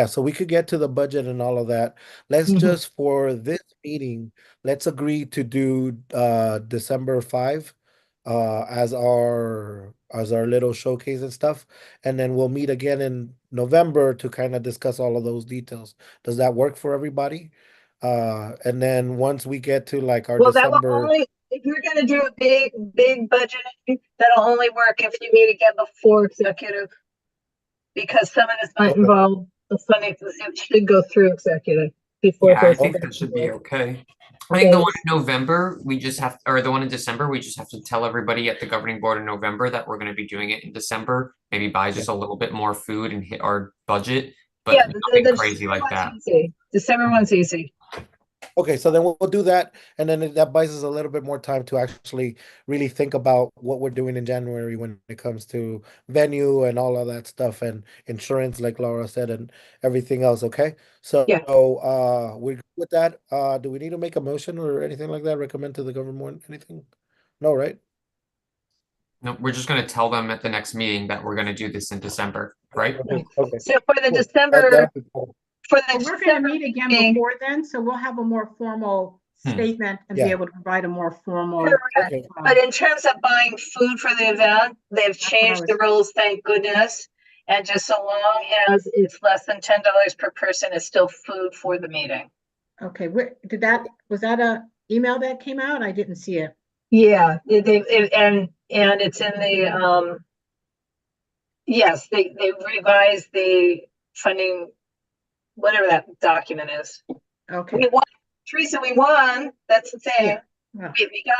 so we could get to the budget and all of that. Let's Mhm. just for this meeting, let's agree to do December 5 as our little showcase and stuff. And then we'll meet again in November to kind of discuss all of those details. Does that work for everybody? And then once we get to like our Well, that will December, only, if you're gonna do a big budgeting, that'll only work if you meet again before executive. Because some of this might Okay. involve the funding, it should go through executive before it Yeah, I goes to think that should be okay. I think the one in November, we just have, or the one in December, we just have to tell everybody at the governing board in November that we're gonna be doing it in December. Maybe buy just a little bit more food and hit our budget, Yeah, but the nothing crazy December like one's that. easy. December one's easy. Okay, so then we'll do that, and then that buys us a little bit more time to actually really think about what we're doing in January when it comes to venue and all of that stuff and insurance, like Laura said, and everything else. Okay, so Yeah. we're good with that. Do we need to make a motion or anything like that? Recommend to the government anything? No, right? No, we're just gonna tell them at the next meeting that we're gonna do this in December, right? Okay. Okay. So for the Cool. December, That'd be cool. for the Well, we're gonna December meet again meeting, before then, so we'll have a more formal statement and be Yeah. able to provide a more formal. correct. Okay. But in terms of buying food for the event, they've That's what I changed the was- rules, thank goodness. And just so long as it's less than $10 per person, it's still food for the meeting. Okay, was that a email that came out? I didn't see it. Yeah, and it's in the, yes, they revised the funding, whatever that document is. Okay. We won, Teresa, we won, that's the thing. Yeah. Well, We got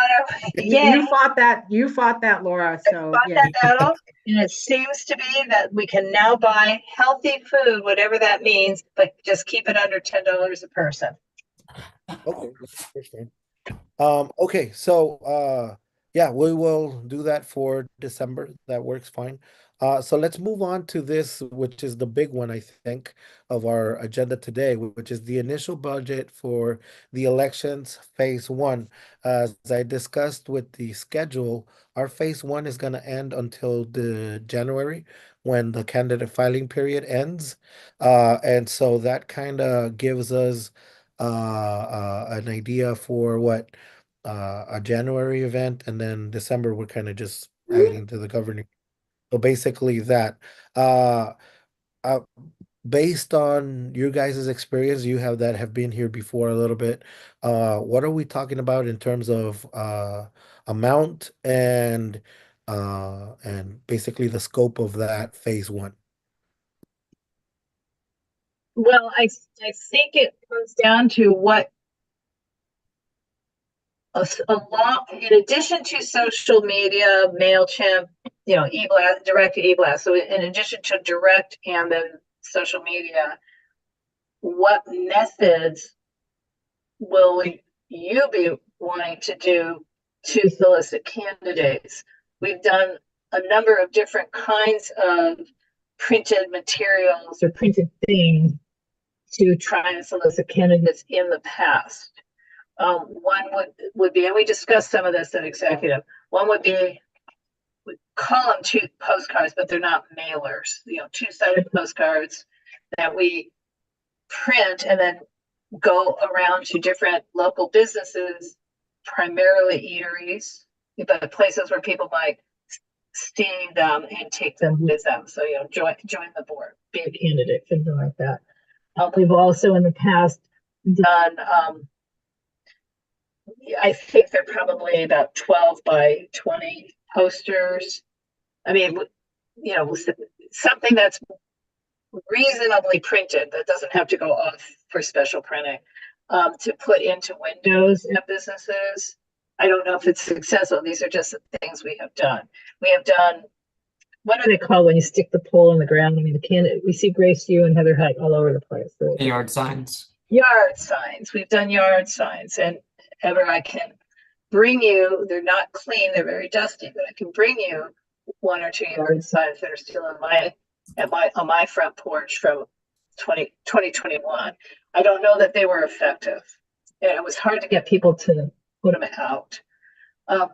our, You fought that, Laura, so fought yeah. that battle, and it seems to be that we can now buy healthy food, whatever that means, but just keep it under $10 a person. Okay. Interesting. Okay, so yeah, we will do that for December. That works fine. So let's move on to this, which is the big one, I think, of our agenda today, which is the initial budget for the elections phase one. As I discussed with the schedule, our phase one is going to end until the January when the candidate filing period ends. And so that kind of gives us an idea for what a January event, and then December we're kind of just adding to the governing. So basically that. Uh, uh Based on your guys' experience, you have been here before a little bit. What are we talking about in terms of amount and basically the scope of that phase one? Well, I think it comes down to what a lot, in addition to social media, MailChimp, e-blast, direct to e-blast. So in addition to direct and then social media, what methods will you be wanting to do to solicit candidates? We've done a number of different kinds of printed materials or printed things to try and solicit candidates in the past. One would be, and we discussed some of this at executive. One would be, we call them two postcards, but they're not mailers. Two-sided postcards that we print and then go around to different local businesses, primarily eateries, but places where people might see them and take them with them. So, join the board, be a candidate, something like that. We've also in the past done, I think they're probably about 12 by 20 posters. I mean, something that's reasonably printed that doesn't have to go off for special printing, to put into windows at businesses. I don't know if it's successful. These are just the things we have done. We have done, what do they call when you stick the pole in the ground? I mean, the candidate, we see Grace, you and Heather Height all over the place. Yard signs. Yard signs. We've done yard signs, and ever I can bring you, they're not clean, they're very dusty, but I can bring you one or two yard signs that are still on my front porch from 2021. I don't know that they were effective. And it was hard to get people to put them out.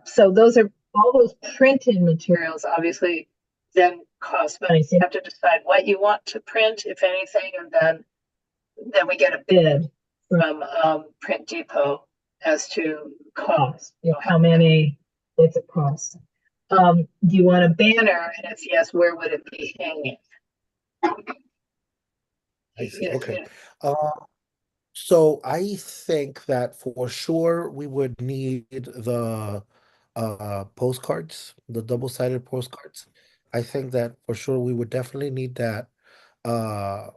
So those are all those printed materials, obviously, then cost money. So you have to decide what you want to print, if anything, and then we get a bid from Print Depot as to cost. How many, what's it cost? Do you want a banner? And if yes, where would it be hanging? I see. Okay. So I think that for sure we would need the postcards, the double-sided postcards. I think that for sure we would definitely need that. Uh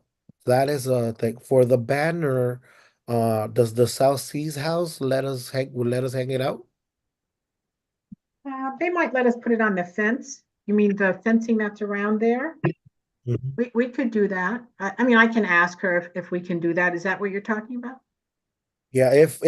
that is a thing. For the banner, does the South Seas House let us hang it out? They might let us put it on the fence. You mean the fencing that's around there? Mhm. We could do that. I mean, I can ask her if we can do that. Is that what you're talking about? Yeah, if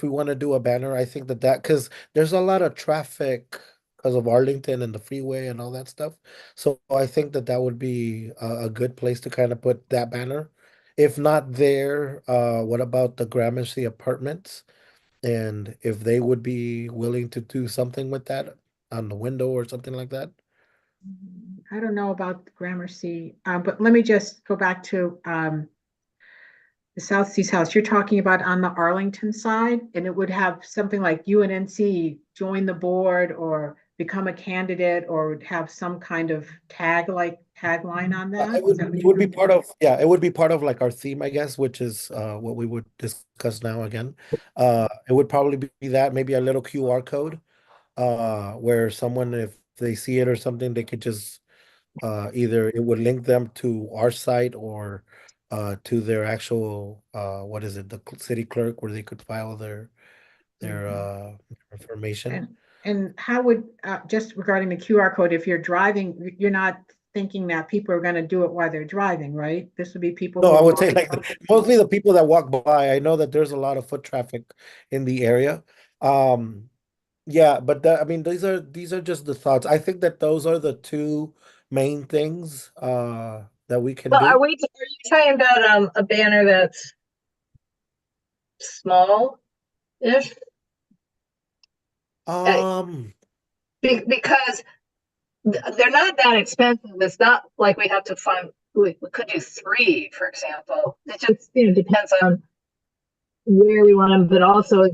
we want to do a banner, I think that because there's a lot of traffic because of Arlington and the freeway and all that stuff. So I think that would be a good place to kind of put that banner. If not there, what about the Gramercy Apartments? And if they would be willing to do something with that on the window or something like that. I don't know about Gramercy, but let me just go back to the South Seas House. You're talking about on the Arlington side, and it would have something like UNNC join the board or become a candidate, or would have some kind of tagline on that. Is that what It you're would be doing? part of, yeah, it would be part of like our theme, I guess, which is what we would discuss now again. It would probably be that, maybe a little QR code, where someone, if they see it or something, they could just either it would link them to our site or to their actual what is it, the city clerk, where they could file their information. And how would, just regarding the QR code, if you're driving, you're not thinking that people are going to do it while they're driving, right? This would be people No, who I are would say walking. like mostly the people that walk by. I know that there's a lot of foot traffic in the area. Um, yeah, but I mean, these are just the thoughts. I think that those are the two main things that we can Well, are do. you talking about a banner that's small-ish? Um, Because they're not that expensive. It's not like we have to find, we could do 3, for example. It just, depends on where we want them, but also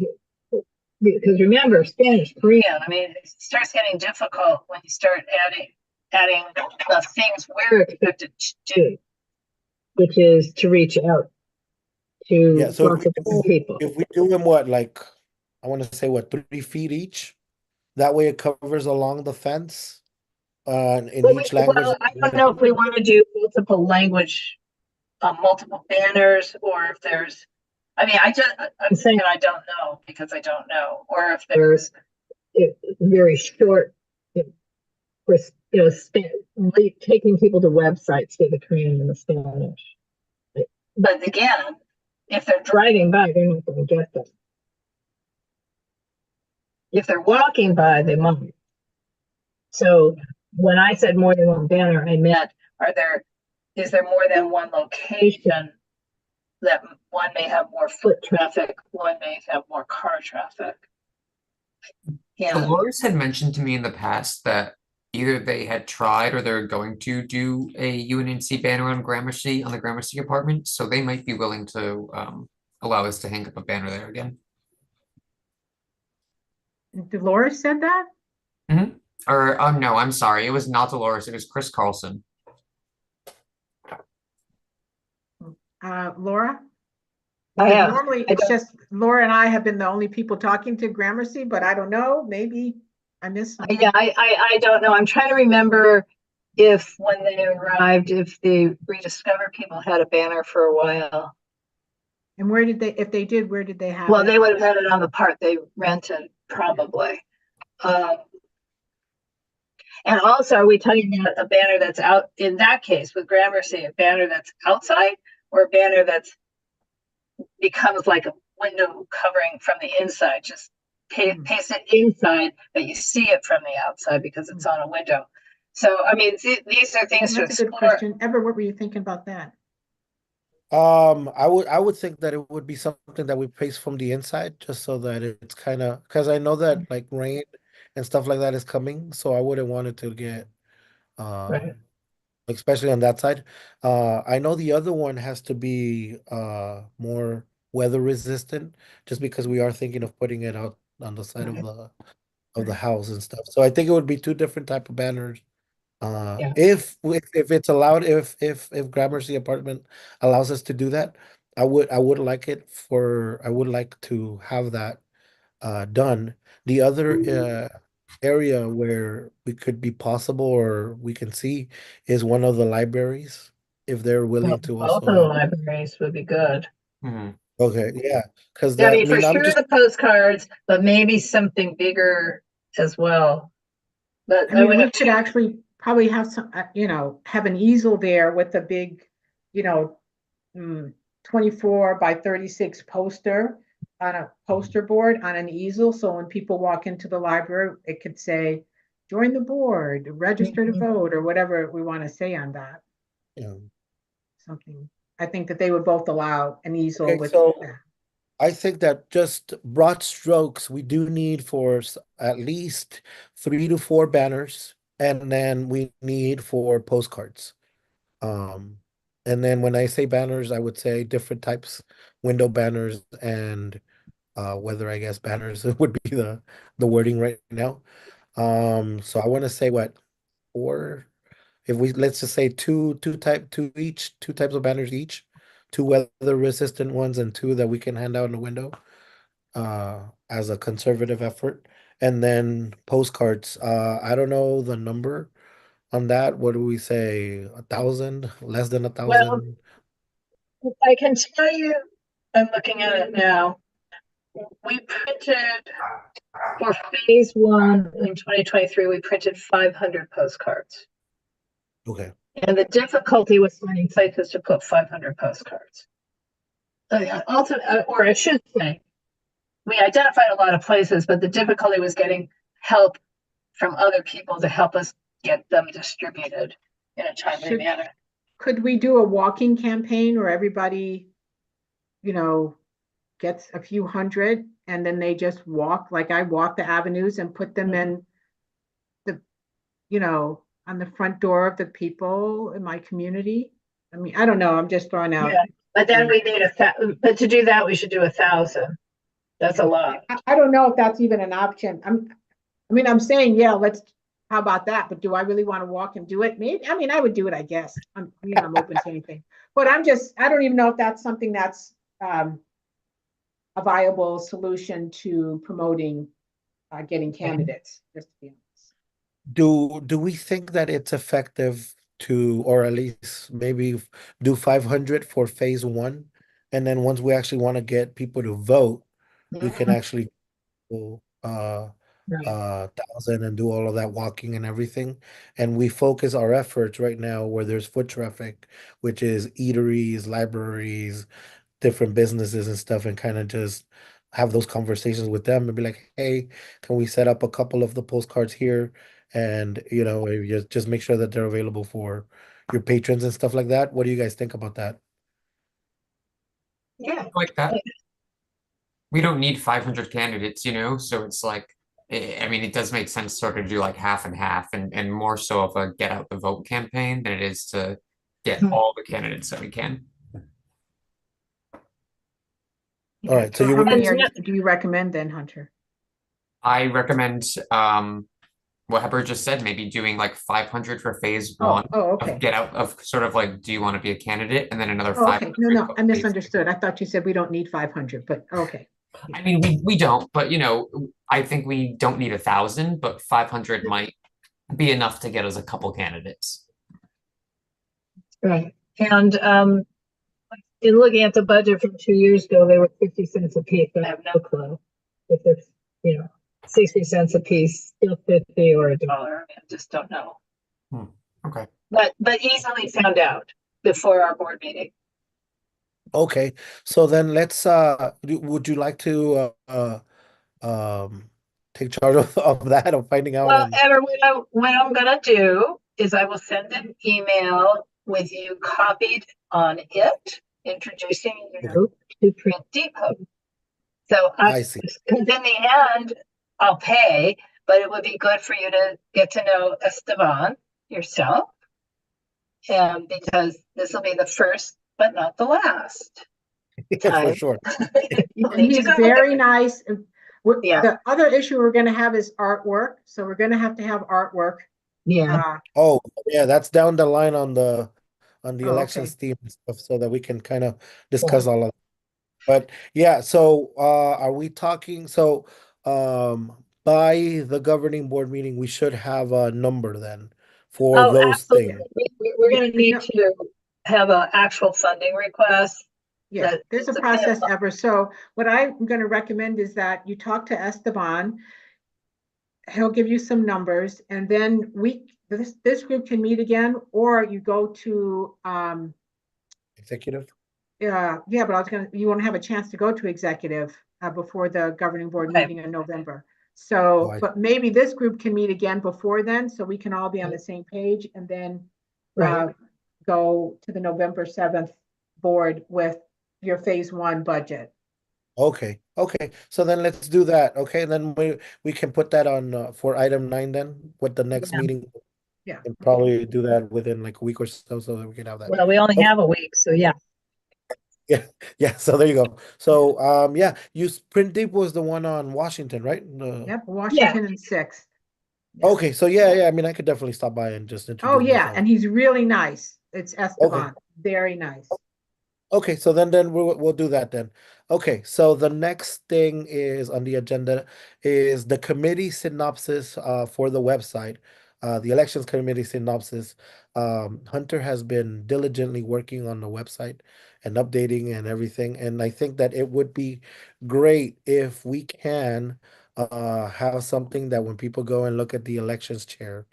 because remember, Spanish, Korean, I mean, it starts getting difficult when you start adding the things we're expected to do, which is to reach out yeah, to so lots of different people. if we do them what, like, I want to say what, 3 feet each? That way it covers along the fence in each language. Well, I don't know if we want to do multiple language, multiple banners, or if there's, I mean, I'm saying I don't know because I don't know, or if there's very short, for taking people to websites with the Korean and the Spanish. But again, If they're driving by, they're not gonna get them. If they're walking by, they might. So when I said more than one banner, I meant, is there more than one location that one may have more foot traffic, one may have more car traffic? Yeah, Dolores had mentioned to me in the past that either they had tried or they're going to do a UNNC banner on Gramercy on the Gramercy apartment, so they might be willing to allow us to hang up a banner there again. Dolores said that? Or no, I'm sorry, it was not Dolores, it was Chris Carlson. Laura? I have. Normally, I it's don't- just Laura and I have been the only people talking to Gramercy, but I don't know, maybe I missed something. Yeah, I don't know. I'm trying to remember if when they arrived, if the Rediscover people had a banner for a while. And where did they, if they did, where did they have Well, it? they would have had it on the part they rented, probably. And also, are we talking about a banner that's out, in that case, with Gramercy, a banner that's outside or a banner that's becomes like a window covering from the inside, just paste it inside, but you see it from the outside because it's on a window. So, I mean, these are things to That's a good explore. question. Ever, what were you thinking about that? I would think that it would be something that we paste from the inside, just so that it's kind of, because I know that like rain and stuff like that is coming, so I wouldn't want it to get Right. especially on that side. I know the other one has to be more weather resistant, just because we are thinking of putting it out on the side Right. of the house and stuff. So I think it would be two different type of banners. Yeah. If it's allowed, if Gramercy apartment allows us to do that, I would like it for I would like to have that done. The other area where we could be possible or we can see is one of the libraries, if they're Well, willing to both of the also. libraries would be good. Mhm. Okay, yeah, because Yeah, I that, I mean, for mean, I'm sure just, the postcards, but maybe something bigger as well. But I I mean, would we have could two. actually probably have some, have an easel there with a big, you know, 24 by 36 poster on a poster board on an easel. So when people walk into the library, it could say, join the board, register to Mhm. vote, or whatever we want to say on that. you know. Something. I think that they would both allow an easel Okay, with so that. I think that just broad strokes, we do need for at least 3 to 4 banners, and then we need for postcards. Um, and then when I say banners, I would say different types, window banners and whether I guess banners would be the wording right now. So I want to say what, 4? If we let's just say two types of banners each, 2 weather resistant ones and 2 that we can hand out in the window as a conservative effort. And then postcards. I don't know the number on that. What do we say? 1,000? Less than a Well, 1,000? I can tell you, I'm looking at it now. We printed for phase one in 2023, we printed 500 postcards. Okay. And the difficulty with finding places to put 500 postcards. Also, or I should say, we identified a lot of places, but the difficulty was getting help from other people to help us get them distributed in a timely manner. Could we do a walking campaign where everybody, gets a few hundred and then they just walk, like I walk the avenues and put them in the, on the front door of the people in my community? I mean, I don't know. I'm just throwing out. Yeah, but then we need but to do that, we should do 1,000. That's a lot. I don't know if that's even an option. I'm saying, yeah, how about that? But do I really want to walk and do it? Maybe, I mean, I would do it, I guess. I'm open to anything. But I don't even know if that's something that's a viable solution to promoting getting candidates, just to be honest. Do we think that it's effective to, or at least maybe do 500 for phase one? And then once we actually want to get people to vote, we can actually go Right. 1,000 and do all of that walking and everything. And we focus our efforts right now where there's foot traffic, which is eateries, libraries, different businesses and stuff and kind of just have those conversations with them and be like, hey, can we set up a couple of the postcards here? And you just make sure that they're available for your patrons and stuff like that. What do you guys think about that? Yeah. Like that. We don't need 500 candidates, so it's like, I mean, it does make sense sort of do like half and half and more so of a get out the vote campaign than it is to get all the candidates that we can. All right, so So you how would, many And do you recommend then, Hunter? I recommend what Heber just said, maybe doing like 500 for phase Oh, one okay. of get out of sort of like, do you want to be a candidate? And then another Oh, okay. 500 No, for I phase two. misunderstood. I thought you said we don't need 500, but okay. I mean, we don't, but I think we don't need 1,000, but 500 might be enough to get us a couple candidates. right. And in looking at the budget from 2 years ago, they were 50 cents a piece, but I have no clue if it's, 60 cents a piece, still 50 or $1. I mean, I just don't know. Okay. But easily found out before our board meeting. okay. So then let's would you like to take charge of that, of finding out Well, and Ever, what I'm gonna do is I will send an email with you copied on it, introducing you to Print Depot. So I see. because in the end, I'll pay, but it would be good for you to get to know Esteban yourself. And because this will be the first, but not the last For time. sure. You'll And need to he's go very there. nice. Yeah. The other issue we're gonna have is artwork, so we're gonna have to have artwork. Yeah. Oh, yeah, that's down the line on the Okay. elections team and stuff so that we can kind of discuss Yeah. all of it. But yeah, so are we talking by the governing board meeting we should have a number then for Oh, those absolutely. things. We're gonna need No, to have an actual funding request. yeah, that there's a is process available. ever. So what I'm gonna recommend is that you talk to Esteban. He'll give you some numbers, and then this group can meet again, or you go to Executive? yeah, but you won't have a chance to go to executive before the governing board Okay. meeting in November. Oh, So, but maybe this group can meet again before then, so we can all be on the same page, and then Right. go to the November 7th board with your phase one budget. Okay, so then let's do that. Okay, then we can put that on for item 9 then with the next Yeah. meeting Yeah. and probably do that within like a week or so that we can have that. Well, we only Okay. have a week, so yeah. Yeah, so there you go. So yeah, Print Deep was the one on Washington, right? Yep, Washington and 6th. Yeah. Okay, so yeah, I mean I could definitely stop by and just introduce Oh, yeah, myself. and he's really nice. It's Okay. Esteban, very nice. Okay, so then we'll do that then. Okay, so the next thing is on the agenda is the committee synopsis for the website, the elections committee synopsis. Hunter has been diligently working on the website and updating and everything, and I think that it would be great if we can have something that when people go and look at the elections chair,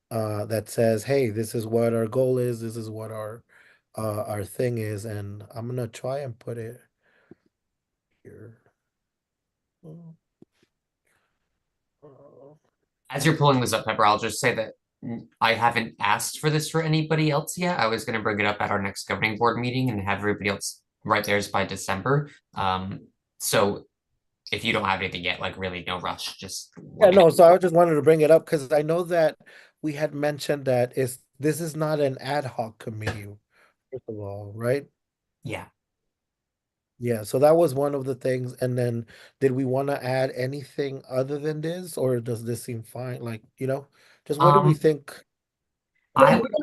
that says, hey, this is what our goal is, this is what our thing is, and I'm gonna try and put it here. Oh, oh, As you're pulling this up, Pepper, I'll just say that I haven't asked for this for anybody else yet. I was going to bring it up at our next governing board meeting and have everybody else write theirs by December. So if you don't have anything yet, like really no rush, just Yeah, let me know. no, so I just wanted to bring it up because I know that we had mentioned that this is not an ad hoc committee, first of all, right? Yeah. Yeah, so that was one of the things. And then did we want to add anything other than this, or does this seem fine? Like, just what do we Um, think? I Well, What do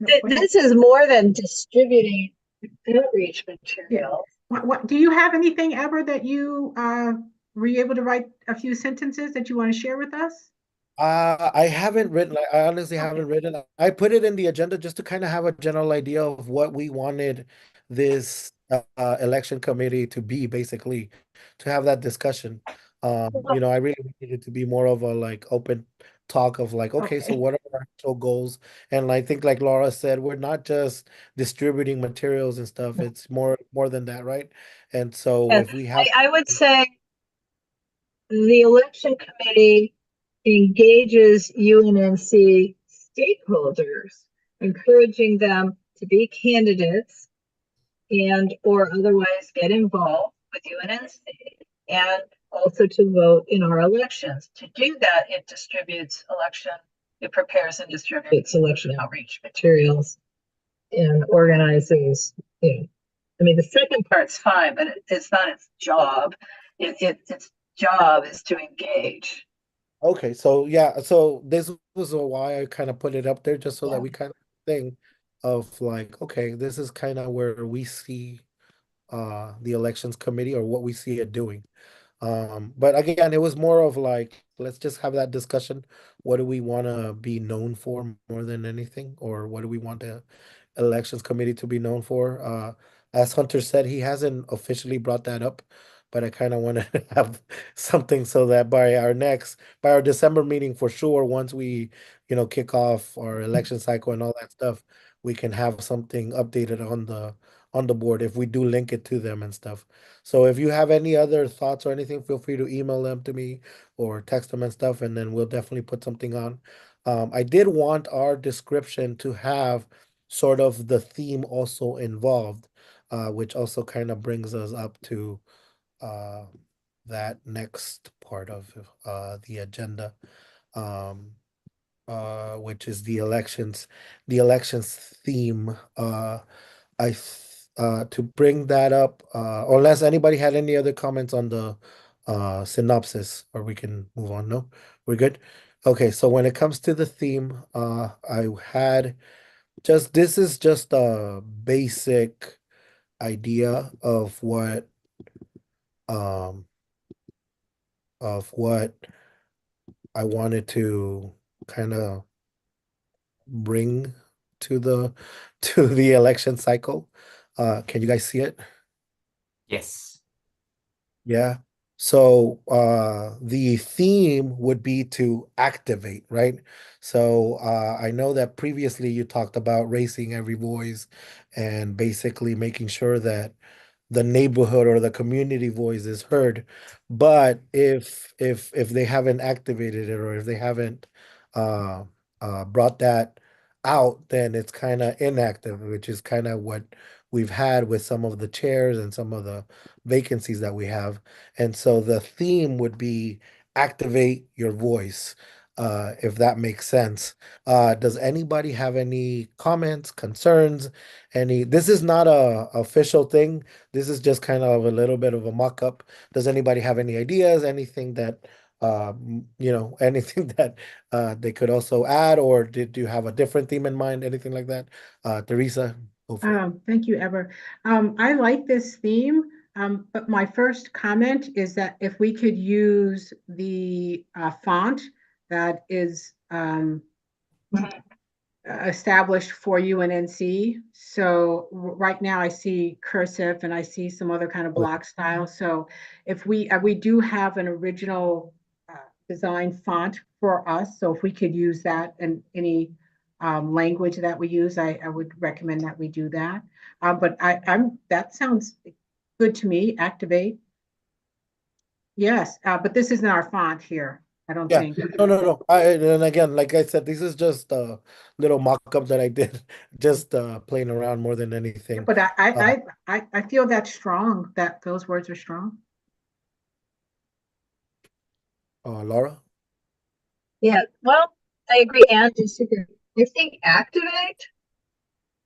you- this is more than distributing outreach material. What do you have anything ever that you were you able to write a few sentences that you want to share with us? I haven't written, I honestly Okay. haven't written. I put it in the agenda just to kind of have a general idea of what we wanted this election committee to be, basically, to have that discussion. I really wanted it to be more of a like open talk of like, okay, so Okay. what are our actual goals? And I think like Laura said, we're not just distributing materials and stuff. It's more than that, right? And so Yes, if we have I would say the election committee engages UNNC stakeholders, encouraging them to be candidates and or otherwise get involved with UNNC and also to vote in our elections. To do that, it prepares and distributes election outreach materials and organizes, I mean, the second part's fine, but it's not its job. Its job is to engage. Okay, so yeah, so this was why I kind of put it up there just so that Yeah. we kind of think of like, okay, this is kind of where we see the elections committee or what we see it doing. But again, it was more of like, let's just have that discussion. What do we want to be known for more than anything, or what do we want the elections committee to be known for? As Hunter said, he hasn't officially brought that up, but I kind of want to have something so that by our December meeting for sure, once we, kick off our election cycle and all that stuff, we can have something updated on the board if we do link it to them and stuff. So if you have any other thoughts or anything, feel free to email them to me or text them and stuff, and then we'll definitely put something on. I did want our description to have sort of the theme also involved, which also kind of brings us up to uh, that next part of the agenda, um, which is the elections theme. To bring that up, unless anybody had any other comments on the synopsis, or we can move on. No, we're good. Okay, so when it comes to the theme, I had this is just a basic idea um of what I wanted to kind of bring to the to the election cycle. Can you guys see it? Yes. Yeah. So the theme would be to activate, right? So I know that previously you talked about raising every voice and basically making sure that the neighborhood or the community voice is heard. But if they haven't activated it, or if they haven't uh brought that out, then it's kind of inactive, which is kind of what we've had with some of the chairs and some of the vacancies that we have. And so the theme would be activate your voice, if that makes sense. Does anybody have any comments, concerns? This is not a official thing. This is just kind of a little bit of a mock-up. Does anybody have any ideas, anything that anything that they could also add, or did you have a different theme in mind, anything like that? Teresa, go for it. Thank you, Ever. I like this theme, but my first comment is that if we could use the font that is established for UNNC. So right now I see cursive and I see some other kind of block style. So if we do have an original design font for us, so if we could use that in any language that we use, I would recommend that we do that. But that sounds good to me. Activate. Yes, but this isn't our font here. I don't Yeah, think. no. And again, like I said, this is just a little mock-up that I did, just playing around more than anything. But Uh, I feel that's strong, that those words are strong. Laura? Yeah, well, I agree and disagree. I think activate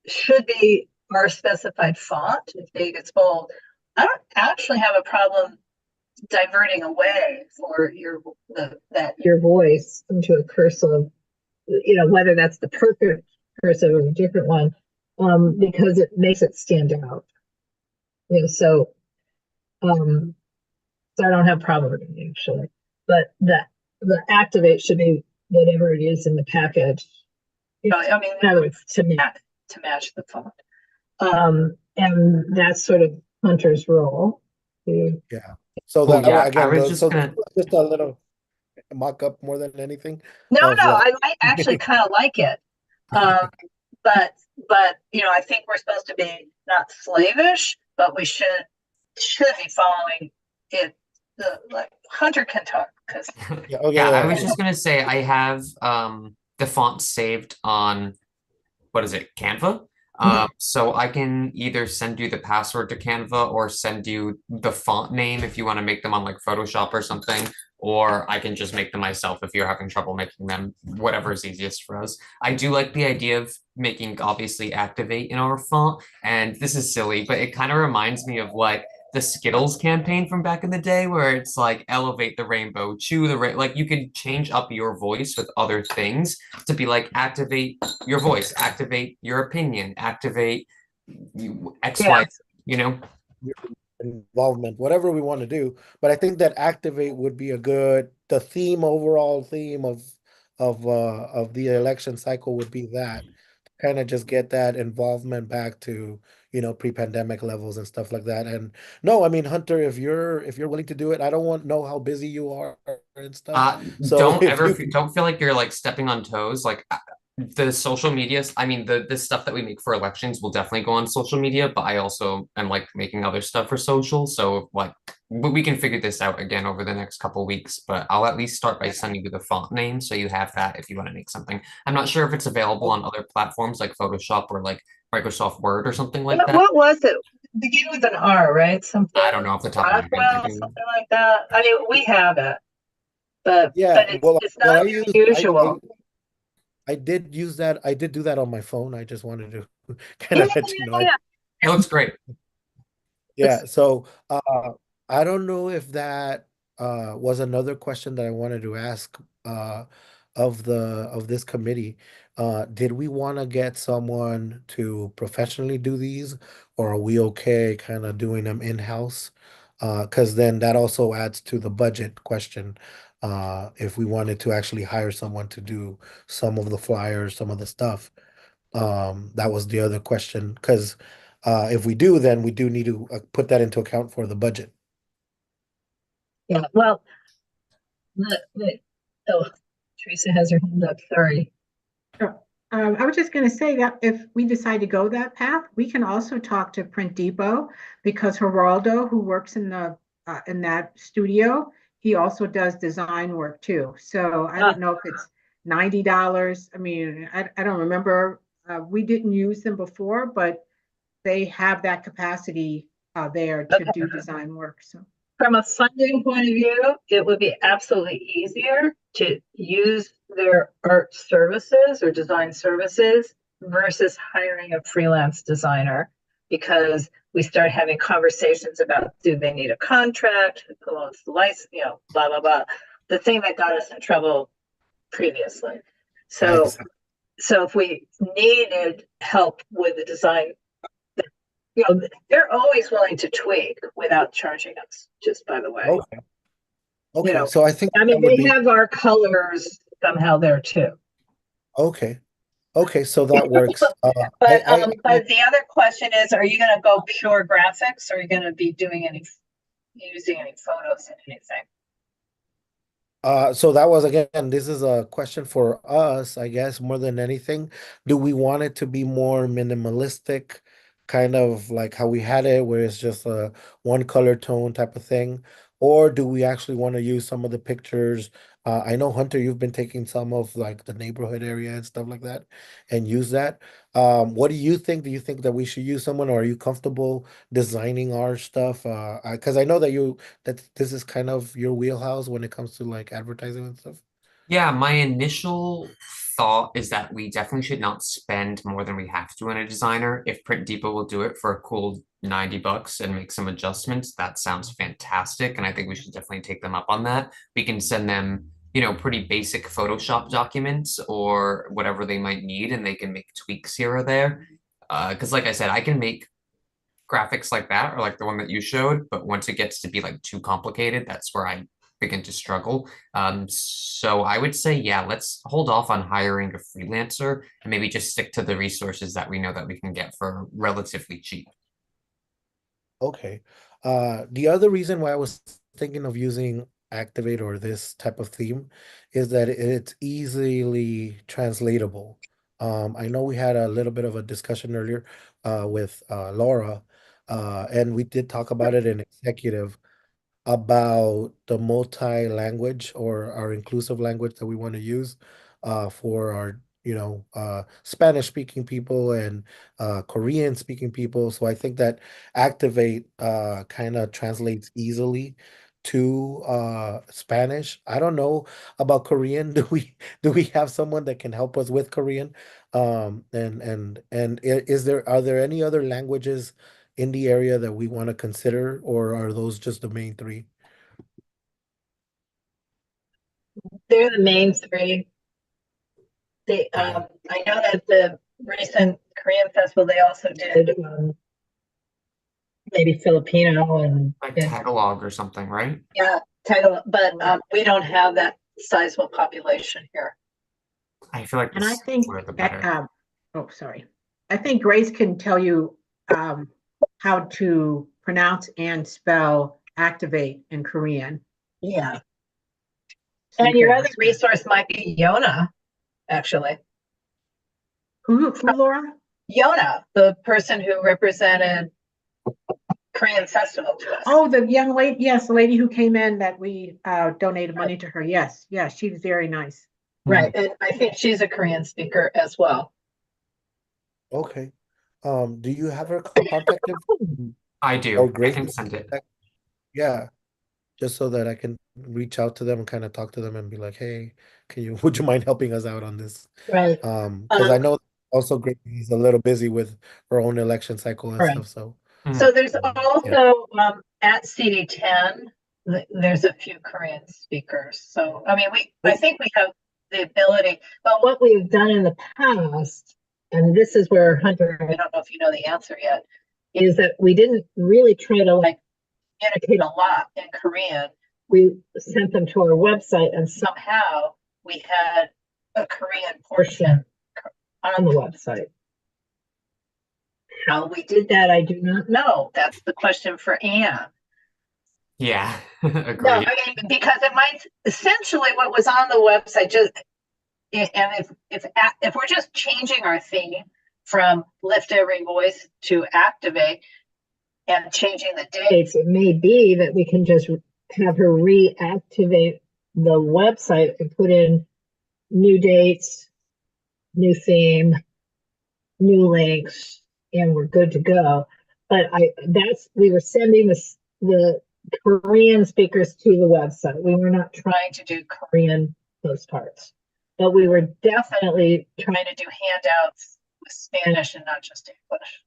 should be our specified font if big it's bold. I don't actually have a problem diverting away for your voice into a cursive, whether that's the perfect cursive or a different one, because it makes it stand out. So so I don't have a problem with it actually. But the activate should be whatever it is in the package. I mean, in other words, to match the font. And that's sort of Hunter's role. Yeah. So Cool. that Yeah, I again, was just so gonna just a little. mock-up more than anything No, of like, I might actually kind of like it. Um, but I think we're supposed to be not slavish, but we should be following it. Like Hunter can talk because yeah, oh Yeah, I yeah, was just gonna say I have the font saved on what is it, Canva? So I can either send you the password to Canva or send you the font name if you want to make them on like Photoshop or something, or I can just make them myself if you're having trouble making them, whatever is easiest for us. I do like the idea of making obviously Activate in our font, and this is silly, but it kind of reminds me of like the Skittles campaign from back in the day where it's like elevate the rainbow, chew the like you can change up your voice with other things to be like activate your voice, activate your opinion, activate X, yeah, Y, you know? your involvement, whatever we want to do. But I think that activate would be a good, the theme, overall theme of the election cycle would be that kind of just get that involvement back to, pre-pandemic levels and stuff like that. And no, I mean, Hunter, if you're willing to do it, I don't want to know how busy you are and stuff. So Don't if ever you don't feel like you're like stepping on toes. Like the social media, I mean, the stuff that we make for elections will definitely go on social media, but I also am like making other stuff for social. So like we can figure this out again over the next couple weeks, but I'll at least start by sending you the font name so you have that if you want to make something. I'm not sure if it's available on other platforms like Photoshop or like Microsoft Word or something like that. what was it? Begin with an R, right? Something I don't know off the top of my head. I Rockwell, can something like that. I mean, we have it, but yeah, well, it's what not I use, unusual. I did use that. I did do that on my phone. I just wanted to kind Yeah, of let you know. yeah, it looks great. it's Yeah, so I don't know if that was another question that I wanted to ask of this committee. Did we want to get someone to professionally do these, or are we okay kind of doing them in-house? Because then that also adds to the budget question. If we wanted to actually hire someone to do some of the flyers, some of the stuff. That was the other question, because if we do, then we do need to put that into account for the budget. yeah. Well, oh, Teresa has her hand up. Sorry. Sure. I was just going to say that if we decide to go that path, we can also talk to Print Depot because Geraldo, who works in that studio, he also does design work too. So I Ah, don't know if it's $90. I mean, I don't remember. We didn't use them before, but they have that capacity there to okay. do design work. So From a funding point of view, it would be absolutely easier to use their art services or design services versus hiring a freelance designer because we start having conversations about do they need a contract, who owns the license, blah, blah, blah. The thing that got us in trouble previously. So, Exactly. so if we needed help with the design, they're always willing to tweak without charging us, just by the way. Okay. Okay. So I think I that mean, would they be have our colors somehow there too. okay. Okay. So that works. But the other question is, are you going to go pure graphics? Or are you going to be using any photos and anything? So that was again, this is a question for us, I guess, more than anything. Do we want it to be more minimalistic, kind of like how we had it, where it's just a one color tone type of thing? Or do we actually want to use some of the pictures? I know, Hunter, you've been taking some of like the neighborhood area and stuff like that and use that. What do you think? Do you think that we should use someone, or are you comfortable designing our stuff? Because I know that this is kind of your wheelhouse when it comes to like advertising and stuff. Yeah, my initial thought is that we definitely should not spend more than we have to on a designer. If Print Depot will do it for a cool $90 and make some adjustments, that sounds fantastic. And I think we should definitely take them up on that. We can send them, pretty basic Photoshop documents or whatever they might need, and they can make tweaks here or there. Because like I said, I can make graphics like that or like the one that you showed, but once it gets to be like too complicated, that's where I begin to struggle. So I would say, yeah, let's hold off on hiring a freelancer and maybe just stick to the resources that we know that we can get for relatively cheap. Okay. The other reason why I was thinking of using Activate or this type of theme is that it's easily translatable. I know we had a little bit of a discussion earlier with Laura, and we did talk about it in executive about the multi-language or our inclusive language that we want to use for our Spanish speaking people and Korean speaking people. So I think that activate kind of translates easily to Spanish. I don't know about Korean. Do we have someone that can help us with Korean? Are there any other languages in the area that we want to consider, or are those just the main three? They're the main three. Yeah. I know that the recent Korean festival, they also did maybe Filipino Like and Tagalog or something, right? yeah, Tagalog, but we don't have that sizable population here. I feel like And I the think smaller the that, better. oh, sorry. I think Grace can tell you how to pronounce and spell activate in Korean. Yeah. So you And your can other ask her. resource might be Yona, actually. Who, Laura? Yona, the person who represented Korean festival to us. Oh, the young lady, yes, the lady who came in that we donated money to her. Yes, yes, she was very nice. Right. And I think she's a Korean speaker as well. Okay. Do you have her contact info? I Or do. I Grace? can send it. Yeah, just so that I can reach out to them and kind of talk to them and be like, hey, would you mind helping us out on this? Right. Because I know also Grace is a little busy with her own election cycle and Right. stuff. So So there's yeah. also at CD10, there's a few Korean speakers. So I mean, I think we have the ability, but what we've done in the past, and this is where Hunter, I don't know if you know the answer yet, is that we didn't really try to like communicate a lot in Korean. We sent them to our website, and somehow we had a Korean portion on the website. How we did that, I do not know. That's the question for Anne. Yeah, No, agreed. I mean, because it might essentially what was on the website just, and if we're just changing our theme from lift every voice to activate and changing the dates, it may be that we can just have her reactivate the website and put in new dates, new theme, new links, and we're good to go. But we were sending the Korean speakers to the website. We were not trying to do Korean postcards, but we were definitely trying to do handouts with Spanish and not just English.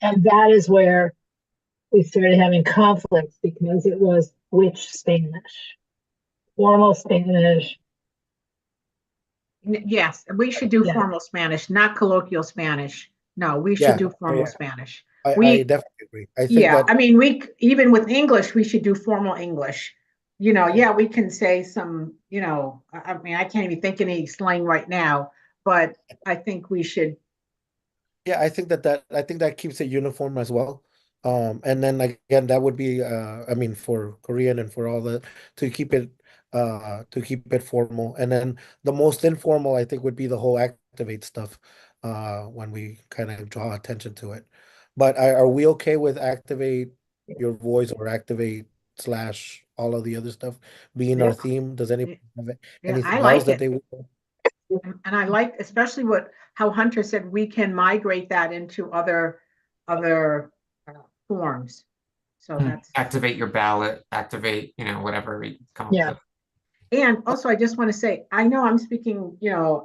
And that is where we started having conflicts because it was which Spanish, formal Spanish. Yes, we should do Yeah. formal Spanish, not colloquial Spanish. No, we should do formal Spanish. I definitely agree. I think Yeah, that I mean, even with English, we should do formal English. Yeah, we can say some, I mean, I can't even think any slang right now, but I think we should. yeah, I think that keeps it uniform as well. And then again, that would be I mean for Korean and for all that to keep it formal. And then the most informal I think would be the whole activate stuff when we kind of draw attention to it. But are we okay with activate your voice or activate slash all of the other stuff being our Yeah. theme? Does anybody have Yeah, anything I else like that it. they would? And I like especially how Hunter said we can migrate that into other forms. So that's. Activate your ballot, activate, whatever we come up Yeah. with. And also, I just want to say, I know I'm speaking,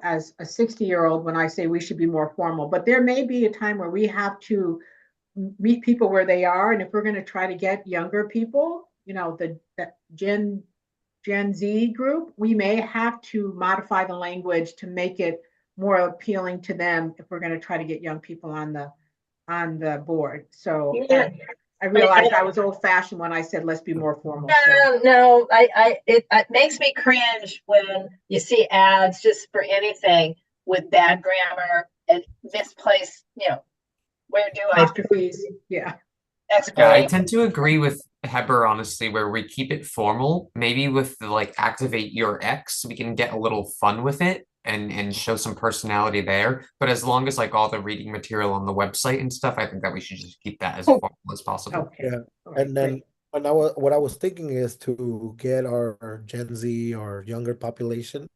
as a 60-year-old when I say we should be more formal, but there may be a time where we have to meet people where they are. And if we're going to try to get younger people, the Gen Z group, we may have to modify the language to make it more appealing to them if we're going to try to get young people on the board. So Yeah. I realized I was old fashioned when I said, let's be more formal. So. No, it makes me cringe when you see ads just for anything with bad grammar and misplaced, where do I Apostrophes, yeah. Yeah, I expletive? tend to agree with Heber, honestly, where we keep it formal, maybe with the like activate your X, we can get a little fun with it and show some personality there. But as long as like all the reading material on the website and stuff, I think that we should just keep that as formal as possible. Okay. Yeah, All right, and then great. what I was thinking is to get our Gen Z or younger population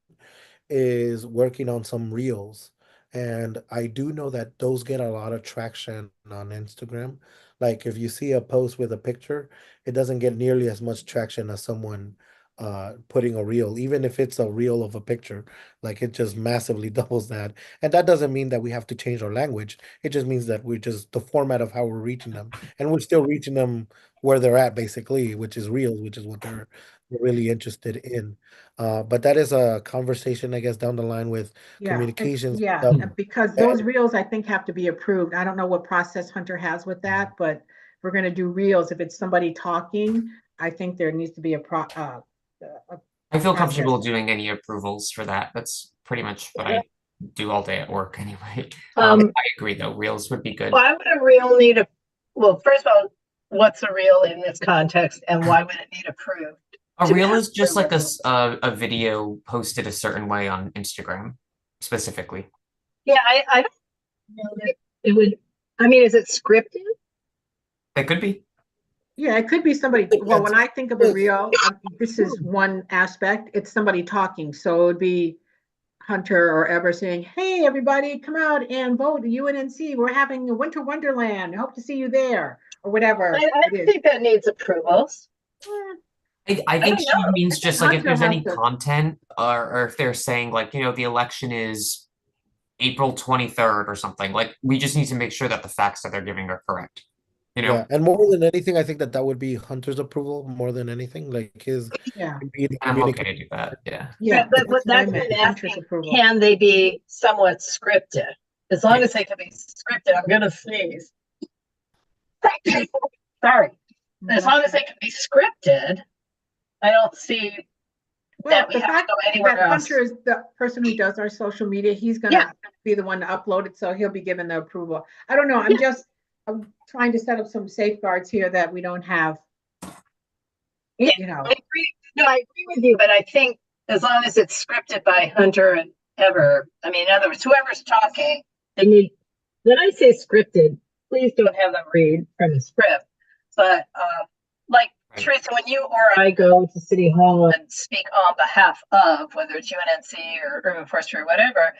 is working on some reels. And I do know that those get a lot of traction on Instagram. Like if you see a post with a picture, it doesn't get nearly as much traction as someone putting a reel, even if it's a reel of a picture, like it just massively doubles that. And that doesn't mean that we have to change our language. It just means that we're just the format of how we're reaching them. And we're still reaching them where they're at, basically, which is reels, which is what they're really interested in. But that is a conversation, I guess, down the line with Yeah, communications yeah, stuff. because those reels, I think, have to be approved. I don't know what process Hunter has with that, but if we're gonna do reels, if it's somebody talking, I think there needs to be I feel process. comfortable doing any approvals for that. That's pretty much what I do all day at work anyway. Um, I agree though, reels would be good. why would a reel need well, first of all, what's a reel in this context and why would it need approved? A to reel have is just like approval? a video posted a certain way on Instagram, specifically. Yeah, I don't know that it would, I mean, is it scripted? That could be. Yeah, it could be somebody, well, when I think of a reel, this is Hmm. one aspect, it's somebody talking, so it would be Hunter or Ever saying, hey, everybody, come out and vote UNNC. We're having a winter wonderland. I hope to see you there, or whatever I it don't is. think that needs approvals. I think don't she know. means just like if Hunter there's has any to, content or if they're saying like, the election is April 23rd or something, like we just need to make sure that the facts that they're giving are correct. You know? Yeah, and more than anything, I think that that would be Hunter's approval more than anything, like his yeah, being I'm okay communicated. to do that. Yeah. yeah, But that's what I that's what meant, I'm Hunter's asking. approval. Can they be somewhat scripted? As long as Yes. they can be scripted, I'm gonna sneeze. Sorry. As long as they can be scripted, I don't see Well, that we the have to fact go anywhere that else. Hunter is the person who does our social media, he's Yeah. gonna be the one to upload it, so he'll be given the approval. I don't know, I'm trying to set up some safeguards here that we don't have, Yeah, you know. I agree. No, I agree with you, but I think as long as it's scripted by Hunter and Ever, I mean, in other words, whoever's talking, they need, when I say scripted, please don't have them read from a script. But like Right. Teresa, when you or I go to City Hall and speak on behalf of, whether it's UNNC or Urban Forestry or whatever,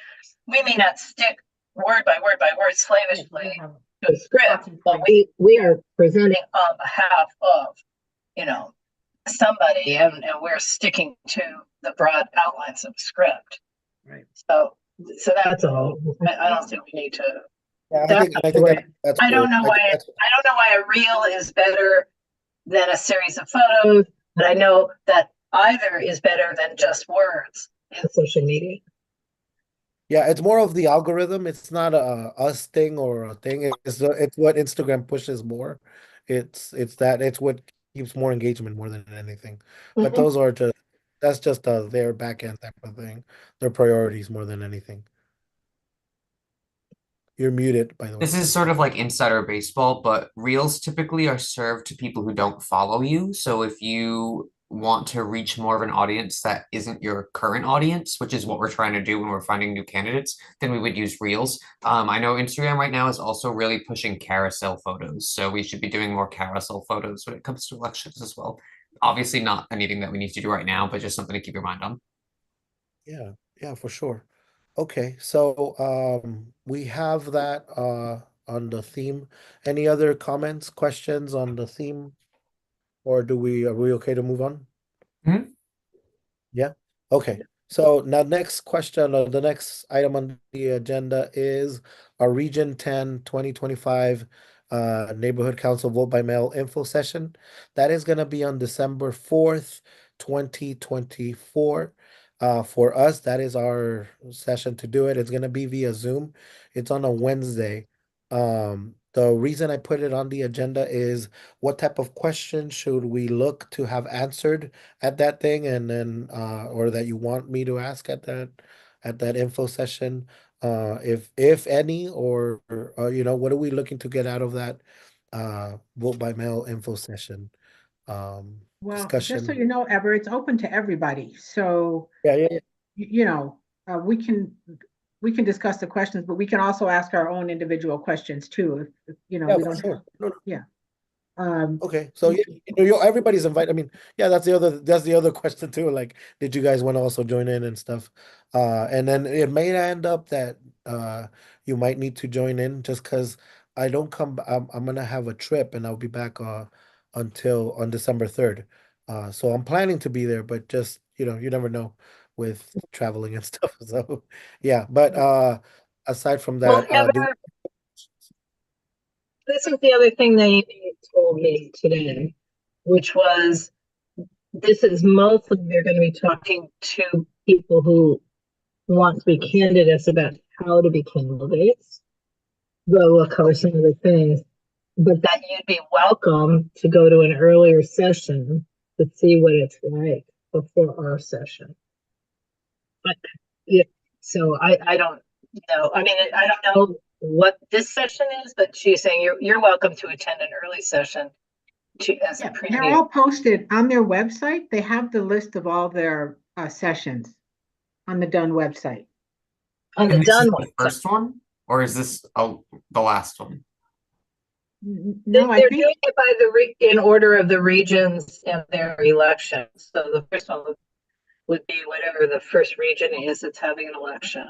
we may not stick word by word slavishly to a script, but we are presenting on behalf of, you know, somebody and we're sticking to the broad outlines of the script. Right. So that's all. I don't think we need to. Yeah, That's I the think way. that's I don't great. know I why. think I that's don't know why a reel is better than a series of photos, but I know that either is better than just words in social media. yeah, it's more of the algorithm. It's not a us thing or a thing. It's what Instagram pushes more. It's what keeps more engagement more than anything. But Mhm. those are just that's just their back end type of thing. Their priorities more than anything. You're muted, by the way. This is sort of like insider baseball, but reels typically are served to people who don't follow you. So if you want to reach more of an audience that isn't your current audience, which is what we're trying to do when we're finding new candidates, then we would use reels. I know Instagram right now is also really pushing carousel photos. So we should be doing more carousel photos when it comes to elections as well. Obviously not anything that we need to do right now, but just something to keep your mind on. Yeah, yeah, for sure. Okay, so we have that on the theme. Any other comments, questions on the theme? Or are we okay to move on? Mhm. Yeah. Okay. So now next question or the next item on the agenda is our Region 10 2025 Neighborhood Council vote by mail info session. That is going to be on December 4th, 2024. For us, that is our session to do it. It's going to be via Zoom. It's on a Wednesday. The reason I put it on the agenda is what type of questions should we look to have answered at that thing, and then or that you want me to ask at that info session, if any, or what are we looking to get out of that vote by mail info session? Well, just so discussion. you know, Ever, it's open to everybody. So, Yeah, yeah, yeah. you know, we can discuss the questions, but we can also ask our own individual questions too. If, you know, Yeah, we for don't, sure. No, no. yeah. Um, Okay, so yeah, everybody's invited. I mean, yeah, that's the other question too. Like, did you guys want to also join in and stuff? And then it may end up that you might need to join in just because I don't come. I'm gonna have a trip and I'll be back until on December 3rd. So I'm planning to be there, but just you never know with traveling and stuff. So yeah, but aside from Well, that, Heather, this is the other thing they told me today, which was this is mostly they're going to be talking to people who want to be candidates about how to be candidates. Though, of course, some of the things, but that you'd be welcome to go to an earlier session to see what it's like before our session. But yeah, so I don't know. I mean, I don't know what this session is, but she's saying you're welcome to attend an early session to as a yeah, they're preview all posted on their website. They have the list of all their sessions on the Done website. on the And this is done the website. first one, or is this the last one? No, I They're think doing it by in order of the regions and their elections. So the first one would be whatever the first region is that's having an election.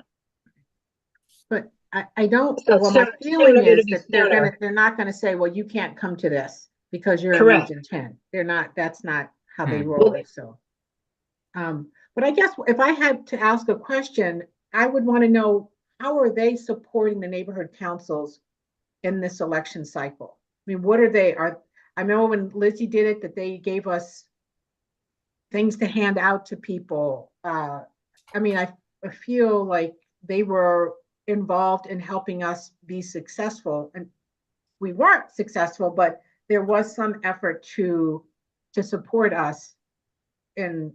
but I don't, So well, my sooner feeling it'll is be that sooner. they're not gonna say, well, you can't come to this because you're in Correct. Region 10. They're not, that's not how they Hmm. roll, so. But I guess if I had to ask a question, I would want to know, how are they supporting the neighborhood councils in this election cycle? I mean, what are they, I know when Lizzie did it, that they gave us things to hand out to people. I mean, I feel like they were involved in helping us be successful, and we weren't successful, but there was some effort to support us in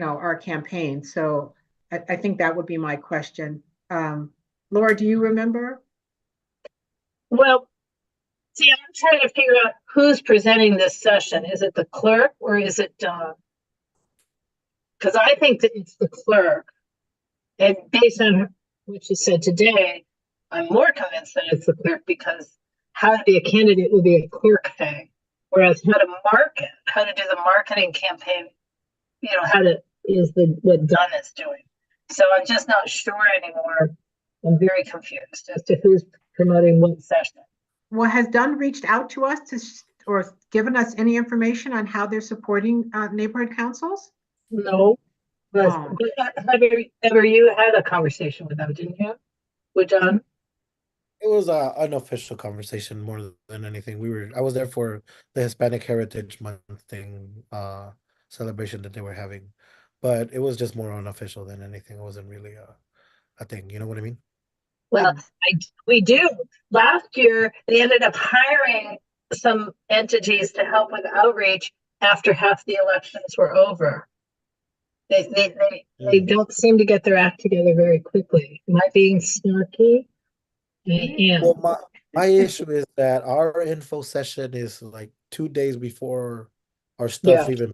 our campaign. So I think that would be my question. Laura, do you remember? Well, see, I'm trying to figure out who's presenting this session. Is it the clerk or is it because I think that it's the clerk. And based on what she said today, I'm more convinced that it's the clerk because how to be a candidate would be a clerk thing. Whereas how to do the marketing campaign, how to is what Dunn is doing. So I'm just not sure anymore. I'm very confused as to who's promoting what session. Well, has Dunn reached out to us or given us any information on how they're supporting neighborhood councils? No, but Oh. ever you had a conversation with them, didn't you? With John? It was a unofficial conversation more than anything. I was there for the Hispanic Heritage Month thing, celebration that they were having, but it was just more unofficial than anything. It wasn't really a thing. You know what I mean? Well, we do. Last year, they ended up hiring some entities to help with outreach after half the elections were over. They don't seem to get their act together very quickly. Am I being snarky? I Well, am. my issue is that our info session is like 2 days before our stuff Yeah. even.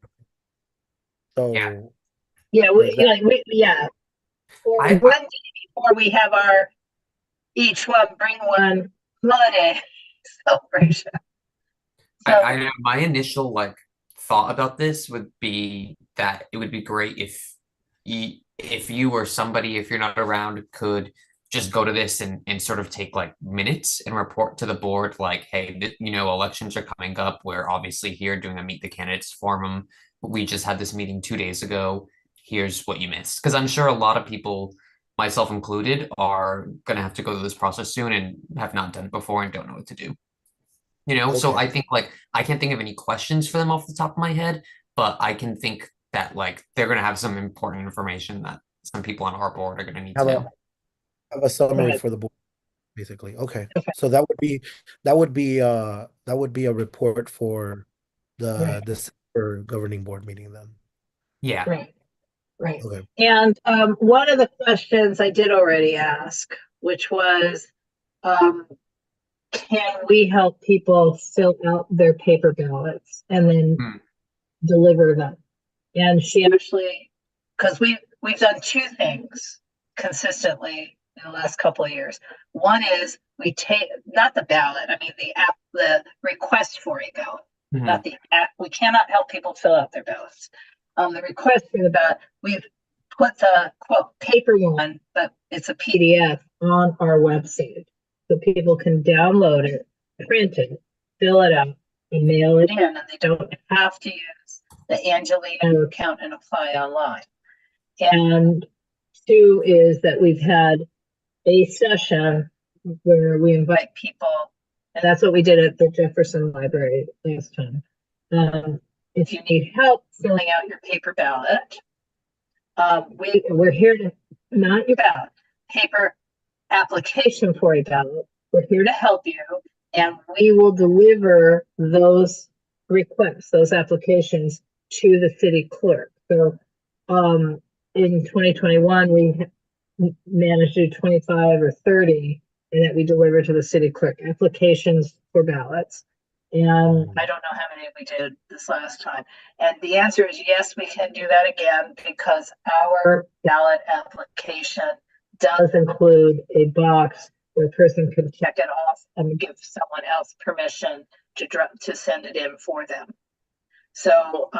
Yeah. So Yeah. like that. Yeah. Or I one day before we have our each one bring one holiday celebration. So, I know my initial thought about this would be that it would be great if you or somebody, if you're not around, could just go to this and sort of take minutes and report to the board like, hey, elections are coming up. We're obviously here doing a meet the candidates forum. We just had this meeting 2 days ago. Here's what you missed. Because I'm sure a lot of people, myself included, are gonna have to go through this process soon and have not done it before and don't know what to do. So Okay. I think I can't think of any questions for them off the top of my head, but I can think that they're gonna have some important information that some people on our board are gonna need to Have a know. have a summary right. for the board, basically. Okay. Okay. So that would be a report for the Right. December governing board meeting then. Yeah. Right. Right. Okay. And one of the questions I did already ask, which was, can we help people fill out their paper ballots? And then Hmm. deliver them. And she actually, because we've done two things consistently in the last couple of years. One is we take not the ballot, I mean the request for a ballot, Mhm. not the app. We cannot help people fill out their ballots. The request for the ballot, we've put the quote paper one, but it's a PDF on our website. So people can download it, print it, fill it out, and mail it in, and they don't have to use the Angelino account and apply online. And two is that we've had a session where we invite people, and that's what we did at the Jefferson Library last time. If you need help filling out your paper ballot, we're here to, not your ballot, paper application for a ballot. We're here to help you, and we will deliver those requests, those applications to the city clerk. So in 2021, we managed to do 25 or 30, and that we deliver to the city clerk applications for ballots. And I don't know how many we did this last time. And the answer is yes, we can do that again, because our ballot application does include a box where a person can check it off and give someone else permission to send it in for them. So,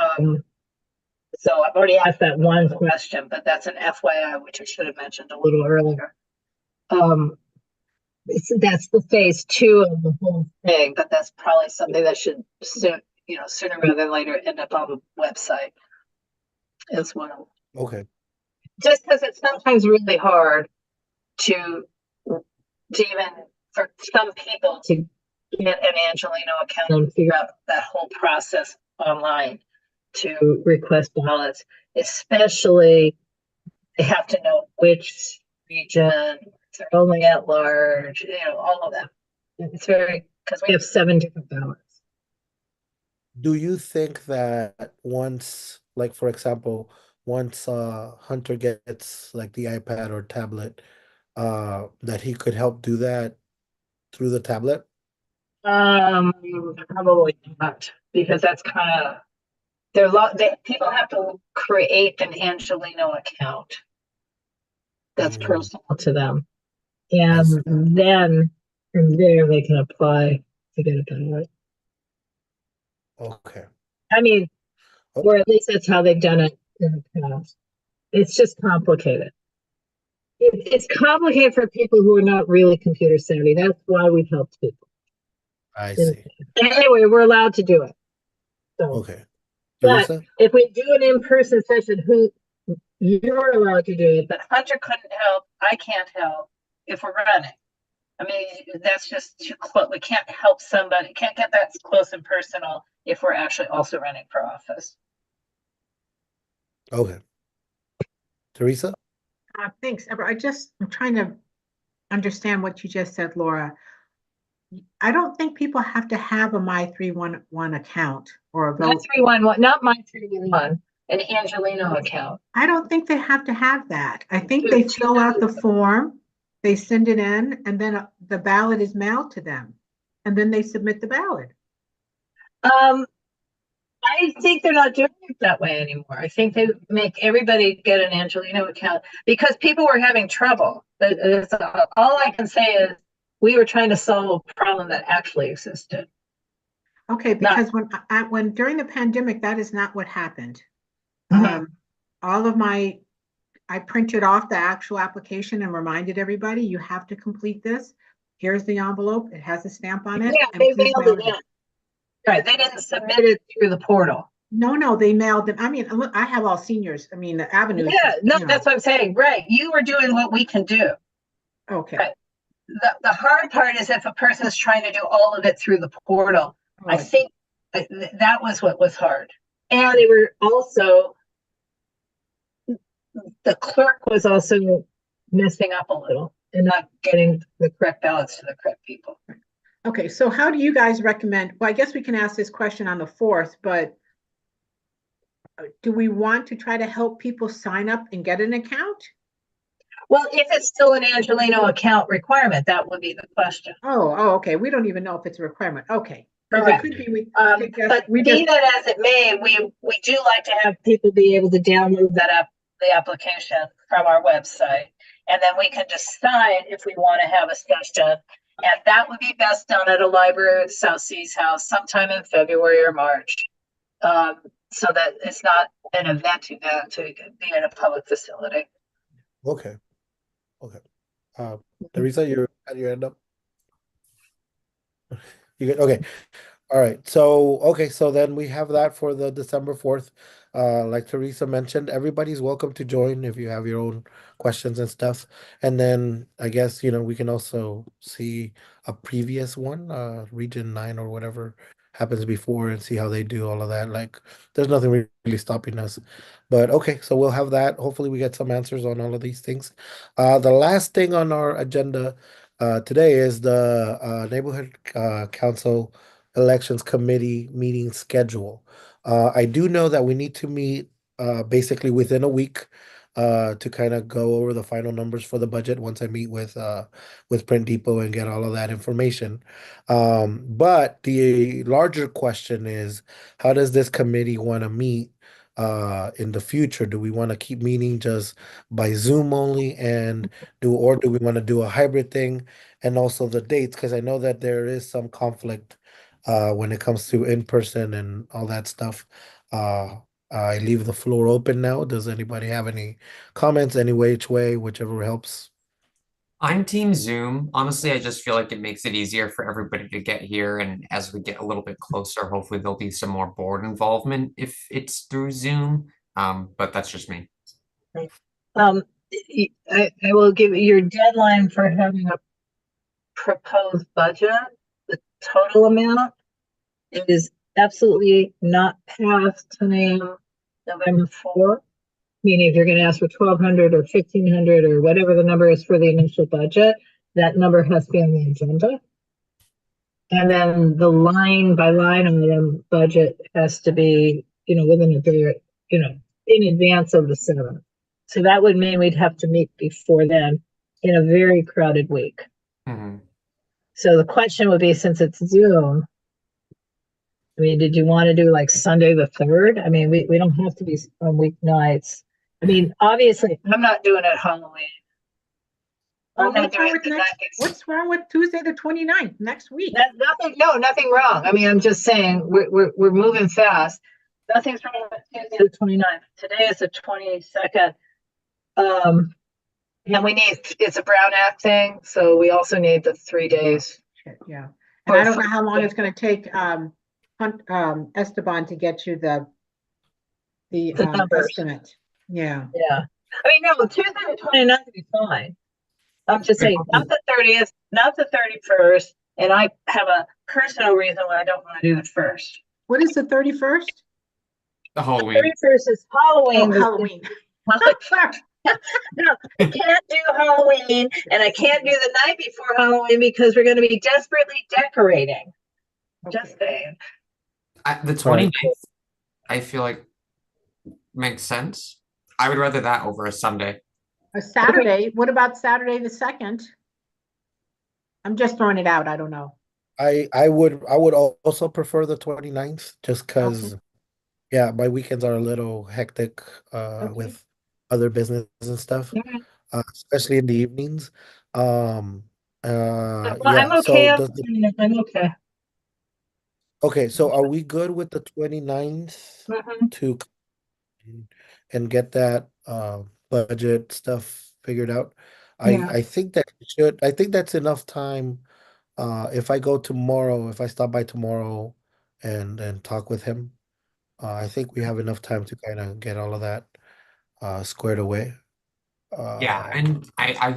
so I've already asked that one question, but that's an FYI, which I should have mentioned a little earlier. That's the phase two of the whole thing, but that's probably something that should soon, sooner rather than later end up on the website as well. Okay. Just because it's sometimes really hard to even for some people to get an Angelino account and figure out that whole process online to request ballots, especially they have to know which region, if they're only at large, all of that. It's very, because we have 7 different ballots. Do you think that once, like for example, once Hunter gets like the iPad or tablet, that he could help do that through the tablet? Probably not, because that's kind of people have to create an Angelino account that's personal to them, and then from there they can apply to get a ballot. Okay. I mean, or at least that's how they've done it in the past. It's just complicated. It's complicated for people who are not really computer savvy. That's why we've helped people. I see. Anyway, we're allowed to do it. So, Okay. but Teresa? if we do an in-person session, you're allowed to do it, but Hunter couldn't help. I can't help if we're running. I mean, that's just too close. We can't help somebody, can't get that close and personal if we're actually also running for office. Okay. Teresa? Thanks, Ever. I'm trying to understand what you just said, Laura. I don't think people have to have a My311 account or a My vote. 311, not my 311, an Angelino account. I don't think they have to have that. I think they fill out the form, they send it in, and then the ballot is mailed to them, and then they submit the ballot. I think they're not doing it that way anymore. I think they make everybody get an Angelino account because people were having trouble. All I can say is we were trying to solve a problem that actually existed. Okay, because when during the pandemic, that is not what happened. Mhm. I printed off the actual application and reminded everybody, you have to complete this. Here's the envelope. It has a stamp on it. Yeah, and they please mailed mail it in. Right, they didn't submit it through the portal. No, they mailed them. I mean, look, I have all seniors. I mean, the avenues. Yeah, no, that's what I'm saying. Right, you were doing what we can do. Okay. Right. The hard part is if a person is trying to do all of it through the portal. I think that was what was hard. And they were also, the clerk was also messing up a little and not getting the correct ballots to the correct people. Okay, so how do you guys recommend? Well, I guess we can ask this question on the 4th, but do we want to try to help people sign up and get an account? Well, if it's still an Angelino account requirement, that would be the question. Oh, okay. We don't even know if it's a requirement. Okay. Because it could be, But we be just, that as it may, we do like to have people be able to download the application from our website. And then we can decide if we want to have a session. And that would be best done at a library at South Seas House sometime in February or March. So that it's not an event to be in a public facility. Okay. Okay. Teresa, you had your hand up? You good? Okay. All right. So then we have that for the December 4th. Like Teresa mentioned, everybody's welcome to join if you have your own questions and stuff. And then I guess, we can also see a previous one, Region 9 or whatever happens before, and see how they do all of that. Like, there's nothing really stopping us. But okay, so we'll have that. Hopefully we get some answers on all of these things. The last thing on our agenda today is the neighborhood council elections committee meeting schedule. I do know that we need to meet basically within a week to kind of go over the final numbers for the budget once I meet with Print Depot and get all of that information. But the larger question is, how does this committee want to meet in the future? Do we want to keep meeting just by Zoom only, or do we want to do a hybrid thing? And also the dates, because I know that there is some conflict when it comes to in person and all that stuff. I leave the floor open now. Does anybody have any comments, any which way, whichever helps? I'm Team Zoom. Honestly, I just feel like it makes it easier for everybody to get here. And as we get a little bit closer, hopefully there'll be some more board involvement if it's through Zoom. But that's just me. I will give you your deadline for having a proposed budget. The total amount is absolutely not past 10 a.m. November 4. Meaning if you're going to ask for 1,200 or 1,500 or whatever the number is for the initial budget, that number has to be on the agenda. And then the line by line item budget has to be, within a day, in advance of the 7th. So that would mean we'd have to meet before then in a very crowded week. Mhm. So the question would be, since it's Zoom, I mean, did you want to do like Sunday the 3rd? I mean, we don't have to be on weeknights. I mean, obviously, I'm not doing it Halloween. What's wrong with Tuesday the 29th, next week? Nothing wrong. I mean, I'm just saying we're moving fast. Nothing's wrong with Tuesday the 29th. Today is the 22nd. And it's a Brown Act thing, so we also need the 3 days. Yeah. And I don't know how long it's going to take Esteban to get you the estimate. Yeah. Yeah. I mean, no, Tuesday the 29th would be fine. I'm just saying, not the 30th, not the 31st, and I have a personal reason why I don't want to do it first. What is the 31st? The Halloween. 31st is Halloween. Oh, Halloween. No, I can't do Halloween, and I can't do the night before Halloween because we're going to be desperately decorating. Okay. Just saying. The 29th, I feel like makes sense. I would rather that over a Sunday. A Saturday? What about Saturday the 2nd? I'm just throwing it out. I don't know. I would also prefer the 29th just because, yeah, my weekends are a little hectic with other business and stuff, especially in the evenings. I'm okay. I'm okay. Okay, so are we good with the 29th to and get that budget stuff figured out? I think that's enough time. If I stop by tomorrow and talk with him, I think we have enough time to kind of get all of that squared away. Yeah, and I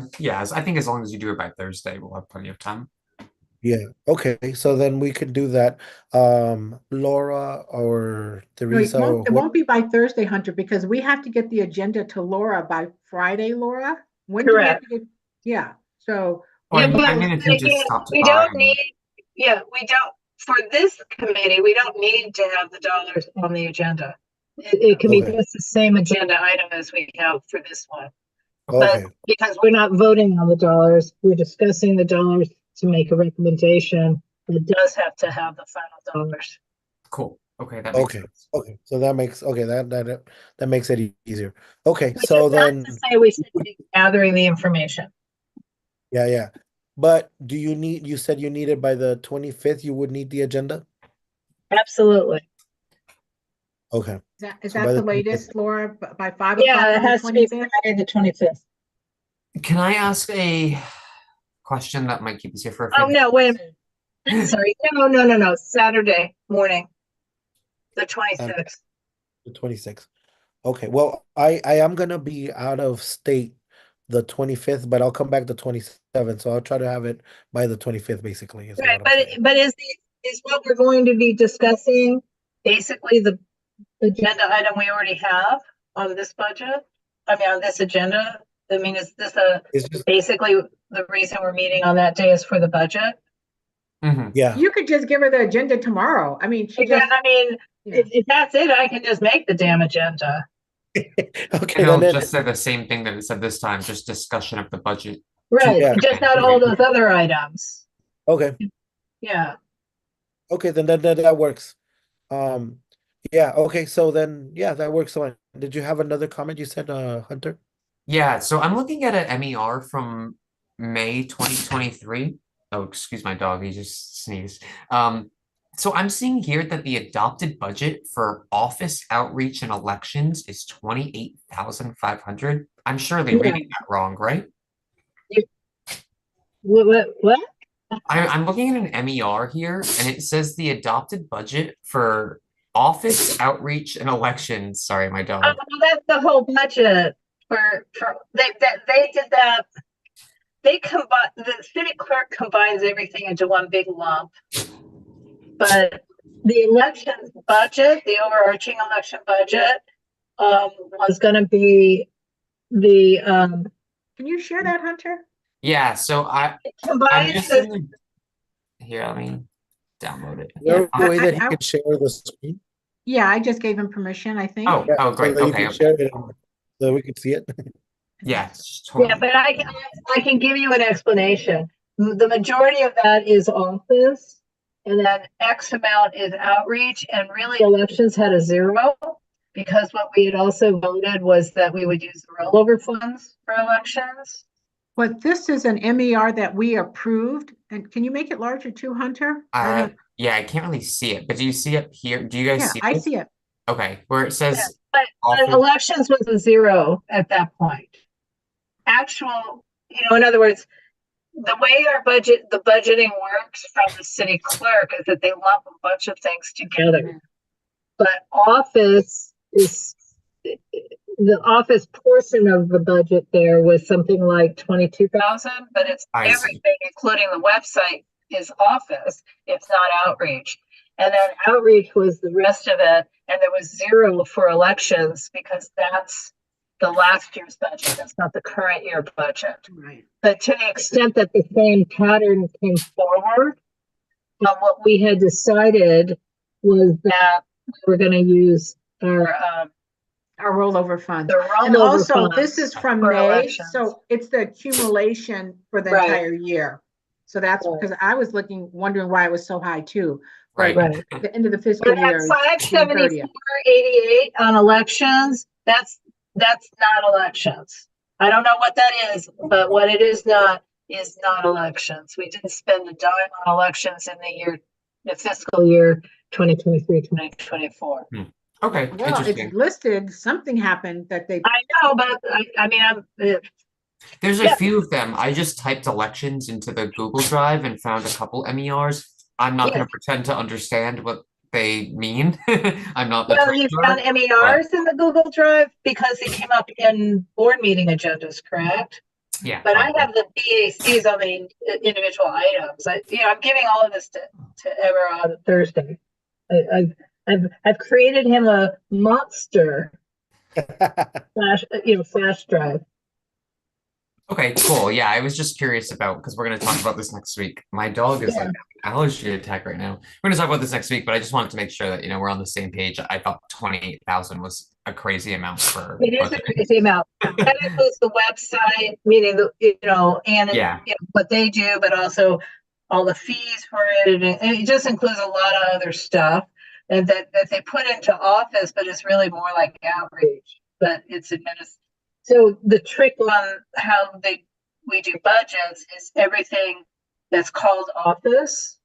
think as long as you do it by Thursday, we'll have plenty of time. Yeah. Okay. So then we could do that. Laura or Teresa. No, it won't be by Thursday, Hunter, because we have to get the agenda to Laura by Friday, Laura. When Correct. Do we have to get, yeah. So we don't need. Yeah, we don't. For this committee, we don't need to have the dollars on the agenda. It can be just the same agenda item as we have for this one. But because we're not voting on the dollars, we're discussing the dollars to make a recommendation it does have to have the final dollars. Cool. Okay, that makes Okay, sense. okay, so that makes, okay, that makes it easier. Okay, Which so is not then, to say we should be gathering the information. yeah. But do you need, you said you need it by the 25th, you would need the agenda? Absolutely. Okay, Is So by that the the latest, Laura, by 5 o'clock Yeah, it on the has to be 25th? Friday the 25th. Can I ask a question that might keep us here for a Oh, few no, wait a minute. minutes? Sorry. No. Saturday morning, the 26th. the 26th. Okay, well, I am gonna be out of state the 25th, but I'll come back the 27th, so I'll try to have it by the 25th, basically, is Right, what I'm saying. but is what we're going to be discussing basically the agenda item we already have on this budget? I mean, on this agenda? I mean, is this It's just, basically the reason we're meeting on that day is for the budget? Hmm. yeah. You could just give her the agenda tomorrow. I mean, she just, I mean, yeah. if that's it, I can just make the damn agenda. Okay, And it'll then, just say the same thing that it said this time, just discussion of the budget. Right, Yeah. just not all those other items. okay, Yeah. okay, then that works. Um, yeah, okay, so then, yeah, that works. So, did you have another comment you said, Hunter? Yeah, so I'm looking at an MER from May 2023. Oh, excuse my dog, he just sneezed. So I'm seeing here that the adopted budget for office outreach and elections is 28,500. I'm surely Yeah. reading that wrong, right? What? I'm looking at an MER here, and it says the adopted budget for office outreach and elections. Sorry, my Oh, dog. that's the whole budget for they did that. They combine, the city clerk combines everything into one big lump. But the election budget, the overarching election budget, was gonna be the, Can you share that, Hunter? Yeah, so I'm combines just the, in the here, let me download it. Is there Yeah, a way that he I- can share the screen? Yeah, I just gave him permission, I think. Oh, Yeah, oh, so great. that you Okay, can okay. share it, so we can see it. Yeah, yeah, totally. but I can give you an explanation. The majority of that is office, and then X amount is outreach, and really elections had a zero. Because what we had also voted was that we would use the rollover funds for elections. But this is an MER that we approved. And can you make it larger too, Hunter? Yeah, I can't really see it, but do you see it here? Do you guys Yeah, see I this? see it. Okay, where it says But office. elections was a zero at that point. Actual, in other words, the way the budgeting works from the city clerk is that they lump a bunch of things together. But office is, the office portion of the budget there was something like 22,000, but it's I see. everything, including the website, is office. It's not outreach. And then outreach was the rest of it, and there was zero for elections because that's the last year's budget. That's not the current year budget. Right. But to the extent that the same pattern came forward, what we had decided was that we were going to use our rollover funds. the And rollover also, funds this is from for May, elections. so it's the accumulation for the Right. entire year. So that's Right. because I was wondering why it was so high too. Right. Right. The end of the fiscal But year that is June 30th. 574.88 on elections, that's not elections. I don't know what that is, but what it is not elections. We didn't spend a dime on elections in the fiscal year 2023, 2024. Okay, Well, interesting. it's listed, something happened that they, I know, but I mean, There's a Yeah. few of them. I just typed elections into the Google Drive and found a couple MERs. I'm not Yeah. going to pretend to understand what they mean. I'm not the well, you found term MERs in the Google Drive because it came up in board meeting agendas, correct? Yeah, But I probably. have the BACs on the individual items. I'm giving all of this to Ever on Thursday. I've created him a monster flash drive. Okay, cool. Yeah, I was just curious about because we're going to talk about this next week. My dog is like an allergy attack right now. We're going to talk about this next week, but I just wanted to make sure that we're on the same page. I thought 28,000 was a crazy amount for It is a budgeting. crazy amount. That includes the website, meaning and Yeah. what they do, but also all the fees for it, and it just includes a lot of other stuff. And that they put into office, but it's really more like outreach, but it's administered. So the trick on how we do budgets is everything that's called office,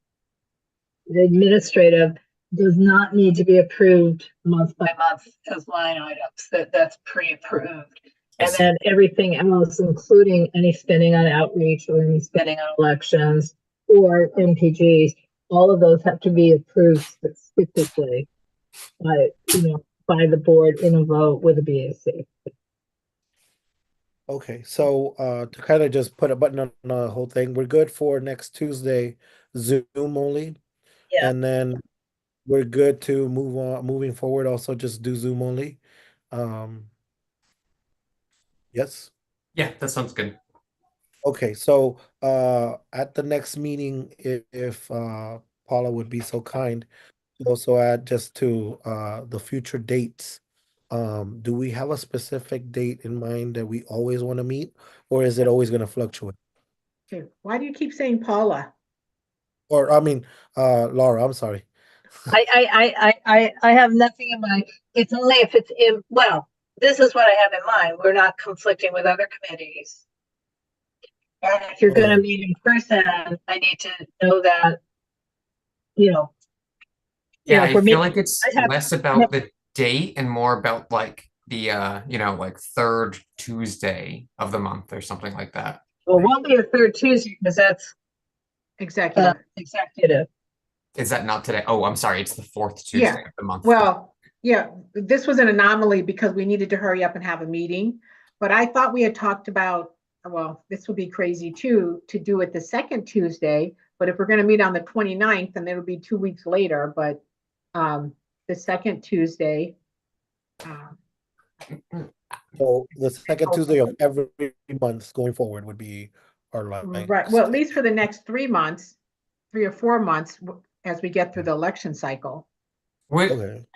the administrative, does not need to be approved month by month as line items. That's pre-approved. I And see. then everything else, including any spending on outreach or any spending on elections or MPGs, all of those have to be approved specifically by, by the board in a vote with a BAC. Okay, so to kind of just put a button on the whole thing, we're good for next Tuesday, Zoom only. Yeah. And then we're good to moving forward, also just do Zoom only. Yes. Yeah, that sounds good. Okay, so at the next meeting, if Paula would be so kind to also add just to the future dates. Do we have a specific date in mind that we always want to meet, or is it always going to fluctuate? Okay, why do you keep saying Paula? Or I mean, Laura, I'm sorry. I have nothing in mind. It's only if it's in, well, this is what I have in mind. We're not conflicting with other committees. And if you're going to Okay. meet in person, I need to know that, you know, Yeah, if I we're feel meeting, like it's I have- less about the date and more about like the like third Tuesday of the month or something like that. well, it won't be a third Tuesday because that's Executive. executive. Is that not today? Oh, I'm sorry, it's the fourth Tuesday Yeah. of the month. Well, yeah, this was an anomaly because we needed to hurry up and have a meeting. But I thought we had talked about, well, this would be crazy too, to do it the second Tuesday. But if we're going to meet on the 29th, then it'll be 2 weeks later. But the second Tuesday. So the second Tuesday of every month going forward would be our line. Right. Well, at least for the next 3 months, 3 or 4 months, as we get through the election cycle. Would Okay.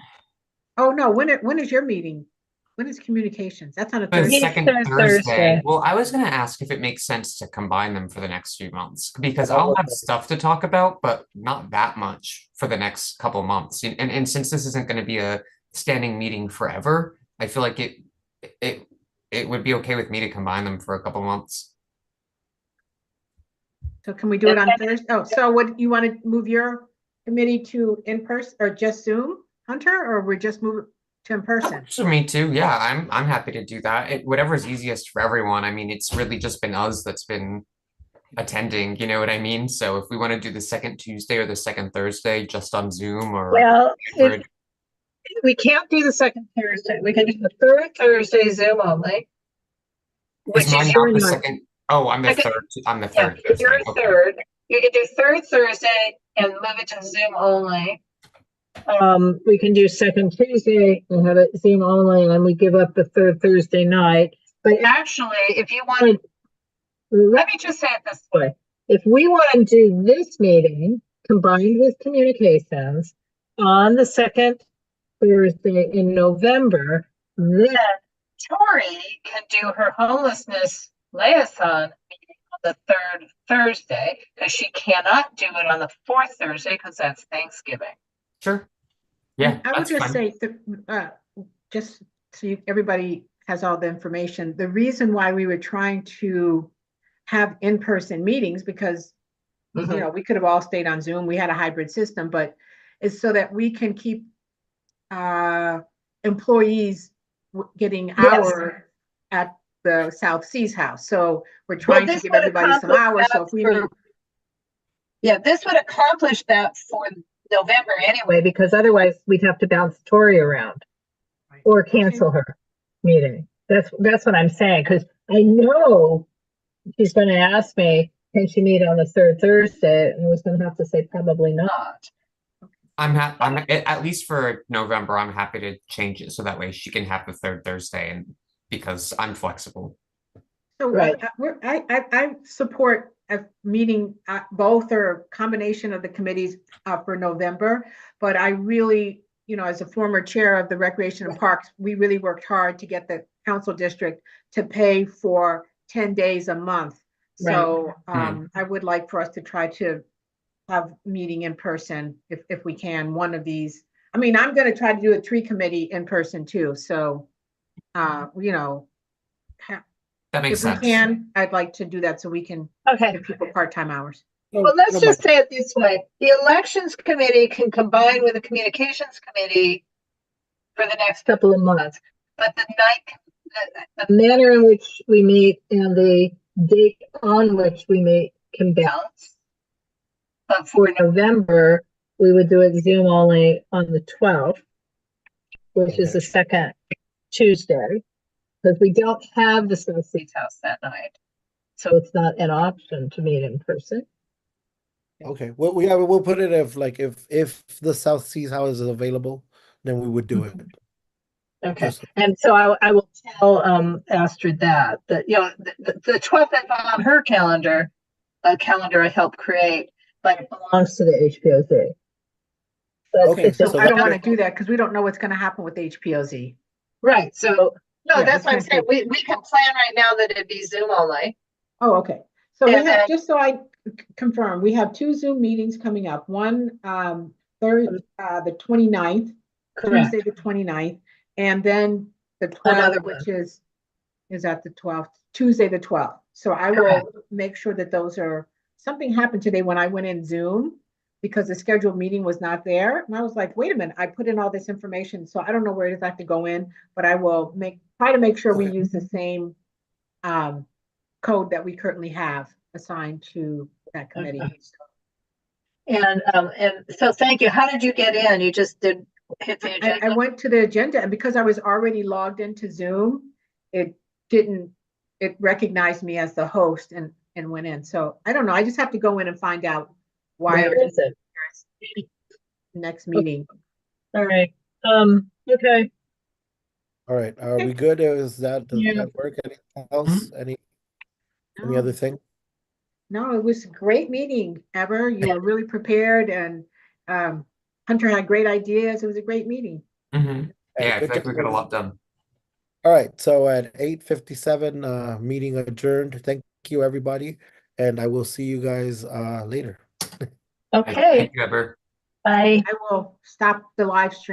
Oh, no, when is your meeting? When is communications? That's on a the Thursday. second Third Thursday. Thursday. Well, I was gonna ask if it makes sense to combine them for the next few months because Oh, I'll have okay. stuff to talk about, but not that much for the next couple months. And since this isn't going to be a standing meeting forever, I feel like it would be okay with me to combine them for a couple months. So can we do it on Thursday? Oh, so what, you want to move your committee to in person or just Zoom, Hunter, or we just move it to in person? For me too, yeah, I'm happy to do that. Whatever's easiest for everyone. I mean, it's really just been us that's been attending, you know what I mean? So if we want to do the second Tuesday or the second Thursday just on Zoom or Well, hybrid, we can't do the second Thursday. We can do the third Thursday Zoom only. Which is mine is not your the month. second? Oh, I'm the Second- third. I'm the Yeah, third if you're Thursday. a Okay. third, you can do third Thursday and move it to Zoom only. We can do second Tuesday and have it Zoom only, and then we give up the third Thursday night. But actually, if you wanted, let me just say it this way. If we want to do this meeting combined with communications on the second Thursday in November, then Tori can do her homelessness liaison meeting on the third Thursday because she cannot do it on the fourth Thursday because that's Thanksgiving. Sure. Yeah, I would that's just fine. say, just so everybody has all the information, the reason why we were trying to have in-person meetings, because you know, we could have all stayed on Zoom. We had a hybrid system, but it's so that we can keep employees getting hour at the South Seas house. So we're trying to give everybody some hours. So if we meet, yeah, this would accomplish that for November anyway, because otherwise we'd have to bounce Tori around or cancel her meeting. That's what I'm saying, because I know she's going to ask me, can she meet on the third Thursday? And I was going to have to say probably not. I'm at least for November, I'm happy to change it so that way she can have the third Thursday and because I'm flexible. so Right. I support a meeting, both or combination of the committees for November, but I really, you know, as a former chair of the Recreation and Parks, we really worked hard to get the council district to pay for 10 days a month. So I would like for us to try to have meeting in person if we can, one of these. I mean, I'm gonna try to do a tree committee in person too, so, you know, That makes if we sense. can, I'd like to do that so we can Okay. give people part-time hours. Well, let's just say it this way. The elections committee can combine with the communications committee for the next couple of months. But the manner in which we meet and the date on which we meet can bounce. But for November, we would do it Zoom only on the 12th, which is the second Tuesday, because we don't have the South Seas House that night. So it's not an option to meet in person. Okay, well, we'll put it if the South Seas House is available, then we would do it. Okay, Just- and so I will tell Astrid that you know the 12th is on her calendar, a calendar I helped create, but it belongs to the HPOZ. But Okay, it's a- So I don't that- want to do that because we don't know what's gonna happen with HPOZ. right. So no, Yeah, that's we what I'm can't saying. do- We can plan right now that it'd be Zoom only. Oh, okay. So we And have, then- just so I confirm, we have two Zoom meetings coming up. One, the 29th, Correct. Tuesday, the 29th, and then the Another 12th, which is that the 12th, Tuesday, the 12th. So I will make sure that those are, something happened today when I went in Zoom because the scheduled meeting was not there. And I was like, wait a minute, I put in all this information. So I don't know where it is I have to go in, but I will try to make sure we Okay. use the same code that we currently have assigned to that committee. Okay. And so thank you. How did you get in? You just did hit the I agenda? went to the agenda, and because I was already logged into Zoom, it recognized me as the host and went in. So I don't know. I just have to go in and find out why Where is it? next meeting. All right. Okay. All right, are we good? Does Yeah. that work? Anything else? Any other thing? No, it was a great meeting, Ever. You were really prepared, and Hunter had great ideas. It was a great meeting. Mhm. Yeah, I good feel like we got a job. lot done. All right, so at 8:57, meeting adjourned. Thank you, everybody, and I will see you guys later. Okay. Thank you, Ever. Bye. I will stop the live stream.